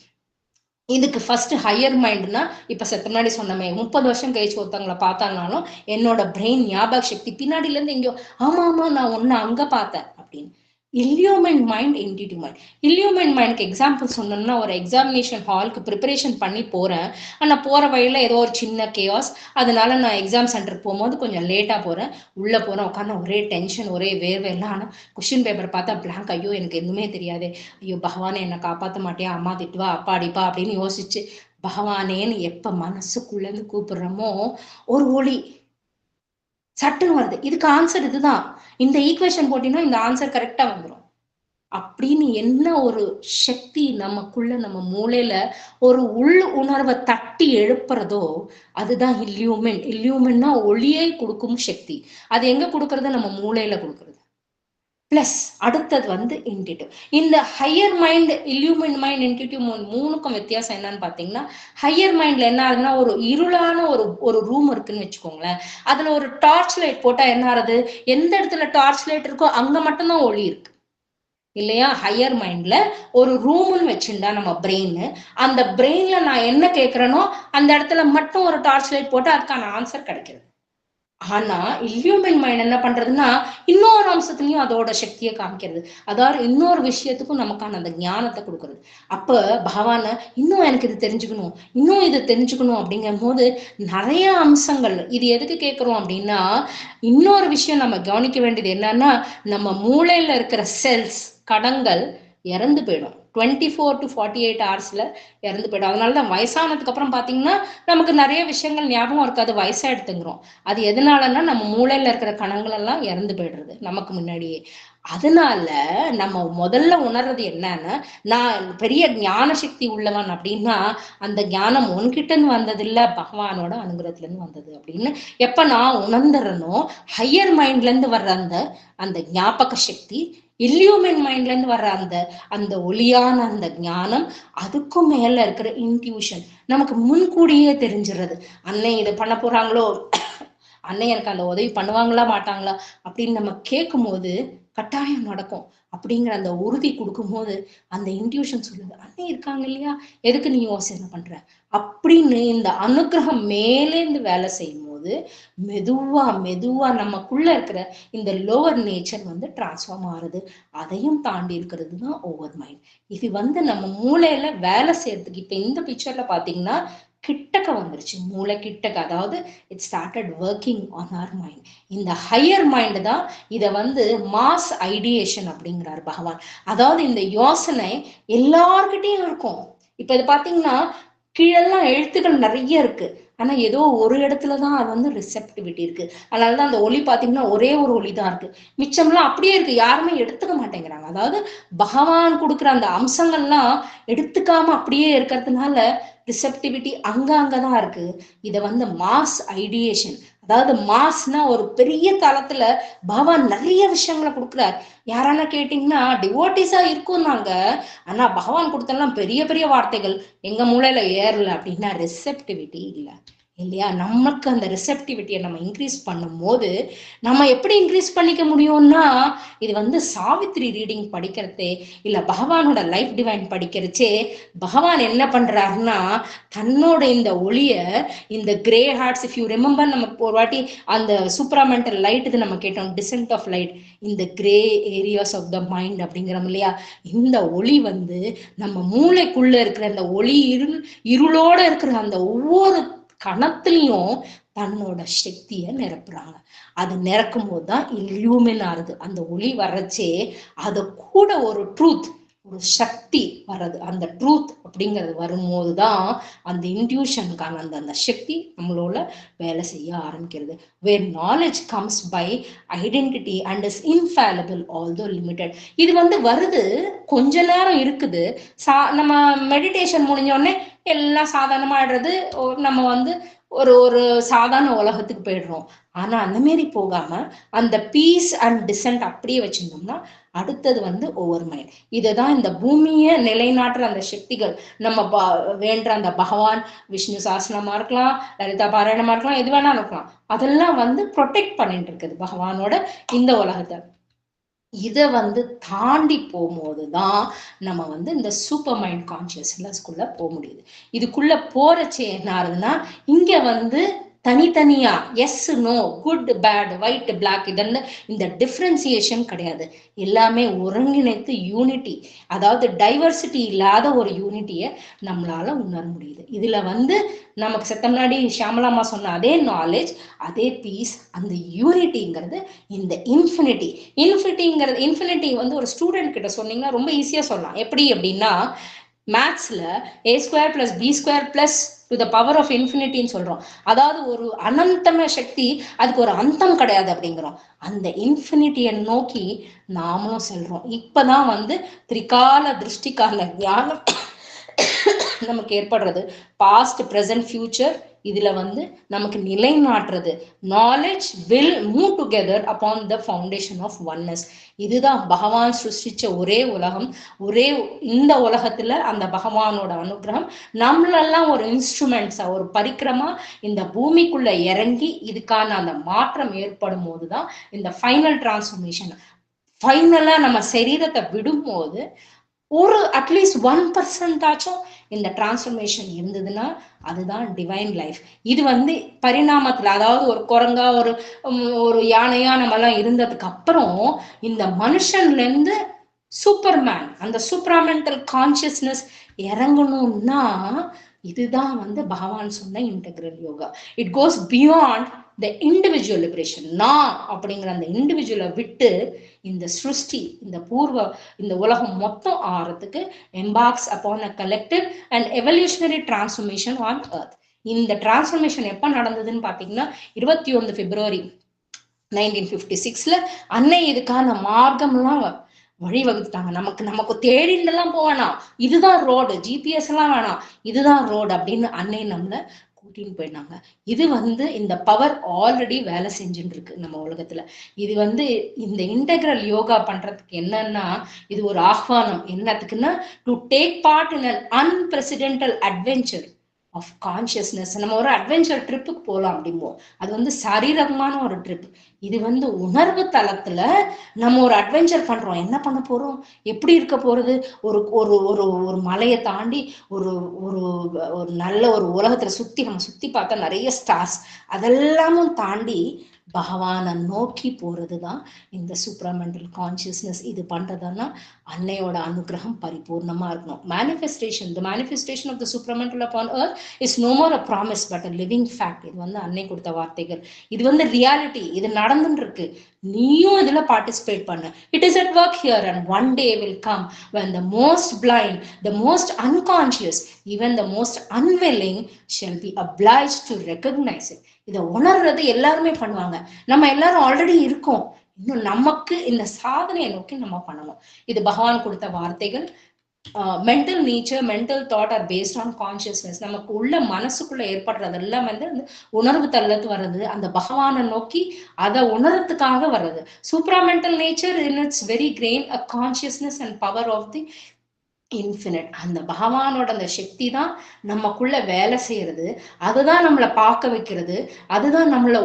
இதுக்கு ஃபர்ஸ்ட் ஹையர் மைண்ட்னா, இப்ப செத்த முன்னாடி சொன்னமே 30 வருஷம் கழிச்சு ஒருத்தவங்களை பார்த்தாலும் என்னோட பிரெயின் ஞாபக சக்தி பின்னாடில இருந்து எங்கேயோ ஆமா நான் ஒன்னு அங்க பார்த்தேன் அப்படின்னு. இல்லியூமெண்ட் மைண்ட், இன்டியூட்டிவ் மைண்ட். இல்லியூமெண்ட் மைண்டுக்கு எக்ஸாம்பிள் சொன்னோம்னா, ஒரு எக்ஸாமினேஷன் ஹாலுக்கு ப்ரிப்பரேஷன் பண்ணி போறேன். ஆனா போற வழியில ஏதோ ஒரு சின்ன கேஸ், அதனால நான் எக்ஸாம் சென்டருக்கு போகும்போது கொஞ்சம் லேட்டா போறேன். உள்ள போறேன், உட்காந்து ஒரே டென்ஷன், ஒரே வேர்வை எல்லாம். ஆனா கொஸ்டின் பேப்பர் பார்த்தா பிளாங்க். ஐயோ எனக்கு எதுவுமே தெரியாது. ஐயோ பகவானே என்னை காப்பாற்ற மாட்டியா, அம்மா திட்டுவா, அப்பா அடிப்பா அப்படின்னு யோசிச்சு பகவானேன்னு எப்ப மனசுக்குள்ள இருந்து கூப்பிடுறோமோ ஒரு ஒளி சட்டுன்னு வருது. இதுக்கு ஆன்சர் இதுதான். இந்த ஈக்குவேஷன் போட்டீங்கன்னா இந்த ஆன்சர் கரெக்டா வந்துடும் அப்படின்னு என்ன ஒரு சக்தி நமக்குள்ள, நம்ம மூளையில ஒரு உள் உணர்வை தட்டி எழுப்புறதோ அதுதான் இல்லியூமெண்ட். இல்லியூமெண்ட்னா ஒளியை கொடுக்கும் சக்தி. அது எங்க கொடுக்கறது? நம்ம மூளையில கொடுக்கறது. பிளஸ் அடுத்தது வந்து இன்டியூட்டிவ். இந்த higher mind, illumined mind, intuitive mind மூணுக்கும் வித்தியாசம் என்னன்னு பாத்தீங்கன்னா, ஹையர் மைண்ட்ல என்ன ஆகுதுன்னா, ஒரு இருளான ஒரு ரூம் இருக்குன்னு வச்சுக்கோங்களேன். அதுல ஒரு டார்ச் லைட் போட்டா என்ன ஆகுது? எந்த இடத்துல டார்ச் லைட் இருக்கோ அங்க மட்டும்தான் ஒளி இருக்கு இல்லையா? ஹையர் மைண்ட்ல ஒரு ரூம்னு வச்சுட்டா நம்ம பிரெயின், அந்த பிரெயின்ல நான் என்ன கேட்கிறேனோ அந்த இடத்துல மட்டும் ஒரு டார்ச் லைட் போட்டு அதுக்கான ஆன்சர் கிடைக்கிறது. ஆனா இல்லியூமெண்ட் மைண்ட் என்ன பண்றதுன்னா, இன்னொரு அம்சத்துலயும் அதோட சக்தியை காமிக்கிறது. அதாவது இன்னொரு விஷயத்துக்கும் நமக்கான அந்த ஞானத்தை கொடுக்கறது. அப்ப பகவான இன்னும் எனக்கு இது தெரிஞ்சுக்கணும், இன்னும் இது தெரிஞ்சுக்கணும் அப்படிங்கும் போது நிறைய அம்சங்கள். இது எதுக்கு கேட்கிறோம் அப்படின்னா, இன்னொரு விஷயம் நம்ம கவனிக்க வேண்டியது என்னன்னா, நம்ம மூளையில இருக்கிற செல்ஸ், கடங்கள் இறந்து போயிடும். 24 to 48 ஹவர்ஸ்ல இறந்து போயிடும். அதனாலதான் வயசானதுக்கு அப்புறம் பாத்தீங்கன்னா நமக்கு நிறைய விஷயங்கள் ஞாபகம் இருக்காது, வயசா எடுத்துங்கிறோம். அது எதனாலன்னா நம்ம மூளையில இருக்கிற கணங்கள் எல்லாம் இறந்து போயிடுறது நமக்கு முன்னாடியே. அதனால நம்ம முதல்ல உணர்றது என்னன்னா, நான் பெரிய ஞான சக்தி உள்ளவன் அப்படின்னா அந்த ஞானம் உன்கிட்ட இருந்து வந்தது இல்ல, பகவானோட அனுகிரகத்துல இருந்து வந்தது அப்படின்னு எப்ப நான் உணர்ந்துறனோ, ஹையர் மைண்ட்ல இருந்து வர்ற அந்த அந்த ஞாபக சக்தி, இல்லியூமெண்ட் மைண்ட்ல இருந்து வர்ற அந்த அந்த ஒளியான அந்த ஞானம், அதுக்கும் மேல இருக்கிற இன்ட்யூஷன் நமக்கு முன்கூடியே தெரிஞ்சிடுறது. அன்னை இதை பண்ண போறாங்களோ, அன்னை எனக்கு அந்த உதவி பண்ணுவாங்களா மாட்டாங்களா அப்படின்னு நம்ம கேட்கும் போது கட்டாயம் நடக்கும் அப்படிங்கிற அந்த உறுதி கொடுக்கும் போது அந்த இன்ட்யூஷன் சொல்லுது, அன்னை இருக்காங்க இல்லையா, எதுக்கு நீ யோசனை பண்ற அப்படின்னு இந்த அனுகிரகம் மேலேந்து வேலை செய்யும் போது மெதுவா மெதுவா நமக்குள்ள இருக்கிற இந்த லோவர் நேச்சர் வந்து டிரான்ஸ்ஃபார்ம் ஆகுது. அதையும் தாண்டி இருக்கிறது தான் ஓவர் மைண்ட். இது வந்து நம்ம மூளையில வேலை செய்யறதுக்கு இப்ப இந்த பிக்சர்ல பாத்தீங்கன்னா கிட்டக்க வந்துருச்சு, மூளை கிட்டக்க. அதாவது it started working on our mind. இந்த ஹையர் மைண்ட் தான் இதை வந்து மாஸ் ஐடியேஷன் அப்படிங்கிறார் பகவான். அதாவது இந்த யோசனை எல்லார்கிட்டையும் இருக்கும். இப்ப இது பாத்தீங்கன்னா கீழெல்லாம் எழுத்துக்கள் நிறைய இருக்கு, ஆனா ஏதோ ஒரு இடத்துலதான் அது வந்து ரிசெப்டிவிட்டி இருக்கு. அதனாலதான் அந்த ஒளி பாத்தீங்கன்னா ஒரே ஒரு ஒளிதான் இருக்கு, மிச்சம்லாம் அப்படியே இருக்கு, யாருமே எடுத்துக்க மாட்டேங்கிறாங்க. அதாவது பகவான் கொடுக்குற அந்த அம்சங்கள்லாம் எடுத்துக்காம அப்படியே இருக்கிறதுனால ரிசெப்டிவிட்டி அங்கதான் இருக்கு. இத வந்து மாஸ் ஐடியேஷன், அதாவது மாஸ்னா ஒரு பெரிய தளத்துல பகவான் நிறைய விஷயங்களை கொடுக்குறார். யாரான கேட்டீங்கன்னா டிவோட்டிஸா இருக்கும் நாங்க, ஆனா பகவான் கொடுத்தெல்லாம் பெரிய பெரிய வார்த்தைகள் எங்க மூளையில ஏறல அப்படின்னா ரிசெப்டிவிட்டி இல்ல. இல்லையா? நமக்கு அந்த ரிசெப்டிவிட்டியை நம்ம இன்க்ரீஸ் பண்ணும் போது நம்ம எப்படி இன்க்ரீஸ் பண்ணிக்க முடியும்னா, இது வந்து சாவித்ரி ரீடிங் படிக்கிறதே இல்ல பகவானோட லைஃப் டிவைன் படிக்கிறச்சே பகவான் என்ன பண்றாருன்னா, தன்னோட இந்த ஒளிய இந்த grey hearts, if you remember, நம்ம ஒரு வாட்டி அந்த சூப்பராமெண்டல் லைட் இது நம்ம கேட்டோம், டிசென்ட் ஆஃப் லைட் இந்த grey areas of the mind அப்படிங்கிறோம் இல்லையா? இந்த ஒளி வந்து நம்ம மூளைக்குள்ள இருக்கிற அந்த ஒளி இருளோட இருக்கிற அந்த ஒவ்வொரு கணத்துலயும் தன்னோட சக்தியை நிரப்புறாங்க. அது நிரக்கும் போதுதான் இல்யூமின் ஆறுது. அந்த ஒளி வர்றச்சே அது கூட ஒரு ட்ரூத், ஒரு சக்தி வர்றது. அந்த ட்ரூத் அப்படிங்கிறது வரும்போதுதான் அந்த இன்ட்யூஷனுக்கான அந்த சக்தி நம்மளோட வேலை செய்ய ஆரம்பிக்கிறது. Where knowledge comes by identity and is infallible although limited. இது வந்து வருது, கொஞ்ச நேரம் இருக்குது. நம்ம மெடிடேஷன் முடிஞ்ச உடனே எல்லாம் சாதாரணமா ஆயிடுறது. நம்ம வந்து ஒரு ஒரு சாதாரண உலகத்துக்கு போயிடுறோம். ஆனா அந்த மாரி போகாம அந்த பீஸ் அண்ட் டிசென்ட் அப்படியே வச்சிருந்தோம்னா அடுத்தது வந்து ஓவர் மைண்ட். இதுதான் இந்த பூமியை நிலைநாட்டுற அந்த சக்திகள். நம்ம வேண்ட அந்த பகவான் விஷ்ணு சாசனமா இருக்கலாம், லலிதா பாராயணமா இருக்கலாம், எது வேணாலும் இருக்கலாம். அதெல்லாம் வந்து ப்ரொடெக்ட் பண்ணிட்டு இருக்குது பகவானோட இந்த உலகத்தை. இதை வந்து தாண்டி போகும்போதுதான் நம்ம வந்து இந்த சூப்பர் மைண்ட் கான்சியஸ்னஸ்குள்ள போக முடியுது. இதுக்குள்ள போறச்சே என்ன ஆகுதுன்னா, இங்க வந்து தனித்தனியா yes no, good bad, white black, இதெல்லாம் இந்த டிஃபரன்சியேஷன் கிடையாது. எல்லாமே ஒருங்கிணைத்து யூனிட்டி, அதாவது டைவர்சிட்டி இல்லாத ஒரு யூனிட்டியை நம்மளால உணர முடியுது. இதுல வந்து நமக்கு செத்த முன்னாடி ஷியாமலாமா சொன்ன அதே நாலேஜ், அதே பீஸ், அந்த யூனிட்டிங்கிறது இந்த இன்ஃபினிட்டி. இன்ஃபினிட்டி வந்து ஒரு ஸ்டூடெண்ட் கிட்ட சொன்னீங்கன்னா ரொம்ப ஈஸியா சொல்லலாம். எப்படி அப்படின்னா, மேத்ஸ்ல a square plus b square plus to the power of இன்ஃபினிட்டின்னு சொல்றோம். அதாவது ஒரு அனந்தம சக்தி, அதுக்கு ஒரு அந்தம் கிடையாது அப்படிங்கிறோம். அந்த இன்ஃபினிட்டியை நோக்கி நாமளும் செல்றோம். இப்பதான் வந்து திரிகால திருஷ்டிக்கான ஞானம் நமக்கு ஏற்படுறது. பாஸ்ட், பிரசன்ட், ஃபியூச்சர் இதுல வந்து நமக்கு நிலைநாட்டுறது. Knowledge will move together upon the foundation of oneness. இதுதான் பகவான் சிருஷ்டிச்ச ஒரே உலகம். ஒரே இந்த உலகத்துல அந்த பகவானோட அனுகிரகம் நம்மளெல்லாம் ஒரு இன்ஸ்ட்ருமெண்ட்ஸா, ஒரு பரிக்கிரமா இந்த பூமிக்குள்ள இறங்கி இதுக்கான அந்த மாற்றம் ஏற்படும் போதுதான் இந்த ஃபைனல் டிரான்ஸ்ஃபர்மேஷன். ஃபைனலா நம்ம சரீரத்தை விடும்போது ஒரு அட்லீஸ்ட் 1% ஆச்சும் இந்த டிரான்ஸ்ஃபர்மேஷன் இருந்ததுன்னா அதுதான் டிவைன் லைஃப். இது வந்து பரிணாமத்துல, அதாவது ஒரு குரங்கா ஒரு யானையா நம்ம எல்லாம் இருந்ததுக்கு அப்புறம் இந்த மனுஷன்ல இருந்து சூப்பர்மேன், அந்த சூப்பராமெண்டல் கான்சியஸ்னஸ் இறங்கணும்னா இதுதான் வந்து பகவான் சொன்ன integral yoga. It goes beyond the individual liberation. நான் அப்படிங்கிற அந்த இண்டிவிஜுவலை விட்டு இந்த சிருஷ்டி, இந்த உலகம் மொத்தம் ஆறதுக்கு embarks upon a collective and evolutionary transformation on earth. இந்த டிரான்ஸ்ஃபர்மேஷன் எப்ப நடந்ததுன்னு பாத்தீங்கன்னா 21 பிப்ரவரி 1956 அன்னை இதுக்கான மார்க்கம்லாம் வழிவகுத்துட்டாங்க. நமக்கு தேடிலாம் போவேணாம், இதுதான் ரோடு, ஜிபிஎஸ் எல்லாம் வேணாம், இதுதான் ரோடு அப்படின்னு அன்னை நம்மள கூட்டின்னு போயிட்டாங்க. இது வந்து இந்த பவர் ஆல்ரெடி வேலை செஞ்சுட்டு இருக்கு நம்ம உலகத்துல. இது வந்து இந்த இன்டெகிரல் யோகா பண்றதுக்கு என்னன்னா, இது ஒரு ஆஹ்வானம். என்னத்துக்குன்னா, to take part in an unprecedented adventure of consciousness. நம்ம ஒரு அட்வென்ச்சர் ட்ரிப்புக்கு போகலாம் அப்படிம்போம். அது வந்து சரீரமான ஒரு ட்ரிப். இது வந்து உணர்வு தளத்துல நம்ம ஒரு அட்வென்ச்சர் பண்றோம். என்ன பண்ண போறோம், எப்படி இருக்க போறது, ஒரு ஒரு ஒரு ஒரு மலையை தாண்டி ஒரு ஒரு ஒரு நல்ல ஒரு உலகத்துல நம்ம சுத்தி பார்த்தா நிறைய ஸ்டார்ஸ், அதெல்லாமும் தாண்டி பகவானை நோக்கி போறதுதான் இந்த சூப்பராமெண்டல் கான்சியஸ்னஸ். இது பண்றதுன்னா அன்னையோட அனுகிரகம் பரிபூர்ணமா இருக்கணும். The manifestation of the supramental upon earth is no more a promise but a living fact. இது வந்து அன்னை கொடுத்த வார்த்தைகள். இது வந்து ரியாலிட்டி, இது நடந்துட்டு இருக்கு. நீயும் இதுல பார்ட்டிசிபேட் பண்ணு. It is at work here and one day will come when the most blind, the most unconscious, even the most unwilling shall be obliged to recognize it. இதை உணர்றது எல்லாருமே பண்ணுவாங்க. நம்ம எல்லாரும் ஆல்ரெடி இருக்கோம். இன்னும் நமக்கு இந்த சாதனையை நோக்கி நம்ம பண்ணணும். இது பகவான் கொடுத்த வார்த்தைகள். Mental nature, mental thought are based on consciousness. நமக்கு உள்ள மனசுக்குள்ள ஏற்படுறதெல்லாம் வந்து உணர்வு தள்ளத்து வர்றது, அந்த பகவானை நோக்கி அதை உணர்றதுக்காக வர்றது. Supramental nature in its very grain a consciousness and power of the infinite. அந்த பகவானோட அந்த சக்தி தான் நமக்குள்ள வேலை செய்யறது, அதுதான் நம்மளை பார்க்க வைக்கிறது, அதுதான் நம்மளை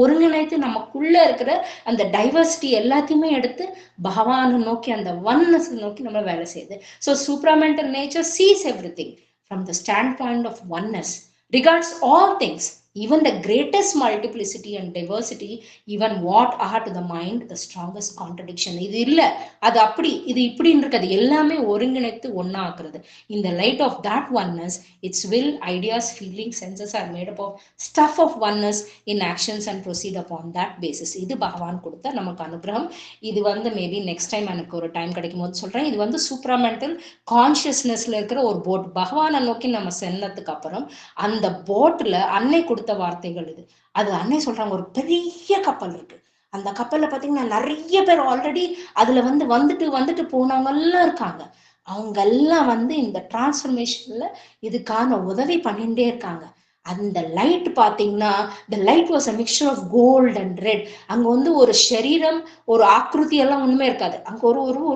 ஒருங்கிணைத்து நமக்குள்ள இருக்கிற அந்த டைவர்சிட்டி எல்லாத்தையுமே எடுத்து பகவானை நோக்கி, அந்த ஒன்னஸ் நோக்கி நம்ம வேலை செய்யுது. So supramental nature sees every thing from the stand point of oneness, regards all things, even the greatest multiplicity and diversity, even what are to the mind the strongest contradiction. இது இல்ல, அது அப்படி, இது இப்படின்னு இருக்காது, எல்லாமே ஒருங்கிணைத்து ஒன்னா ஆக்குறது. In the light of that oneness, its will, ideas, feelings, senses are made up of stuff of oneness in actions and proceed upon that basis. இது பகவான் கொடுத்த நமக்கு அனுகிரகம். இது மேபி நெக்ஸ்ட் டைம் எனக்கு ஒரு டைம் கிடைக்கும் போது சொல்றேன். இது சூப்ராமெண்டல் கான்சியஸ்னஸ்ல இருக்கிற ஒரு போட். பகவானை நோக்கி நம்ம சென்னதுக்கு அப்புறம் அந்த போட்ல அன்னை கொடுத்த வார்த்தைகள் இது. அது அன்னை சொல்றாங்க, ஒரு பெரிய கப்பல் இருக்கு, அந்த கப்பல்ல பாத்தீங்கன்னா நிறைய பேர் ஆல்ரெடி அதுல வந்துட்டு போனவங்க எல்லாம் இருக்காங்க. அவங்க எல்லாம் இந்த டிரான்ஸ்ஃபர்மேஷன்ல இதுக்கான உதவி பண்ணிட்டே இருக்காங்க. அந்த லைட் பாத்தீங்கன்னா, the light was a mixture of gold and red. அங்க ஒரு சரீரம், ஒரு ஆக்ருதி எல்லாம் ஒண்ணுமே இருக்காது. அங்க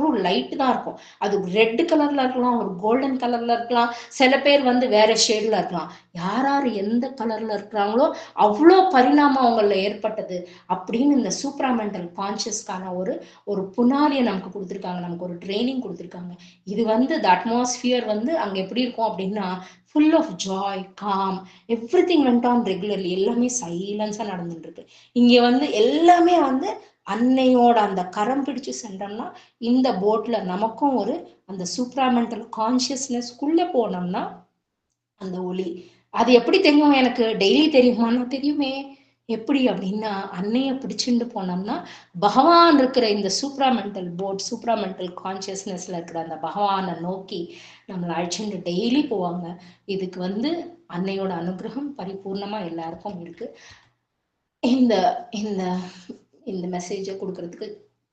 ஒரு லைட் தான் இருக்கும். அது ரெட் கலர்ல இருக்கலாம், ஒரு கோல்டன் கலர்ல இருக்கலாம், சில பேர் வேற ஷேட்ல இருக்கலாம். யார் எந்த கலர்ல இருக்கிறாங்களோ அவ்வளோ பரிணாமம் அவங்கள ஏற்பட்டது அப்படின்னு இந்த சூப்ராமெண்டல் கான்சியஸ்க்கான ஒரு புனாலியை நமக்கு கொடுத்துருக்காங்க, நமக்கு ஒரு ட்ரைனிங் கொடுத்துருக்காங்க. இது த அட்மாஸ்பியர் அங்க எப்படி இருக்கும் அப்படின்னா, full of joy, calm, everything went on regularly. எல்லாமே சைலன்ஸா நடந்துட்டு இருக்கு. இங்க எல்லாமே அன்னையோட அந்த கரம் பிடிச்சு சென்றோம்னா, இந்த போட்ல நமக்கும் அந்த சூப்ராமெண்டல் கான்சியஸ்னஸ்க்குள்ள போனோம்னா அந்த ஒளி. அது எப்படி தெரியும் எனக்கு? டெய்லி தெரியுமான்னா தெரியுமே. எப்படி அப்படின்னா, அன்னைய பிடிச்சுட்டு போனோம்னா பகவான் இருக்கிற இந்த சூப்ராமெண்டல் போட், சூப்ராமெண்டல் கான்சியஸ்னஸ்ல இருக்கிற அந்த பகவானை நோக்கி நம்மளை அழைச்சிட்டு டெய்லி போவாங்க. இதுக்கு அன்னையோட அனுகிரகம் பரிபூர்ணமா எல்லாருக்கும் இருக்கு. இந்த இந்த இந்த மெசேஜை கொடுக்கறதுக்கு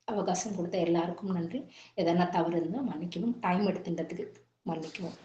அவகாசம் கொடுத்த எல்லாருக்கும் நன்றி. எதனா தவறு இருந்தால் மன்னிக்கவும், டைம் எடுத்துட்டதுக்கு மன்னிக்கவும்.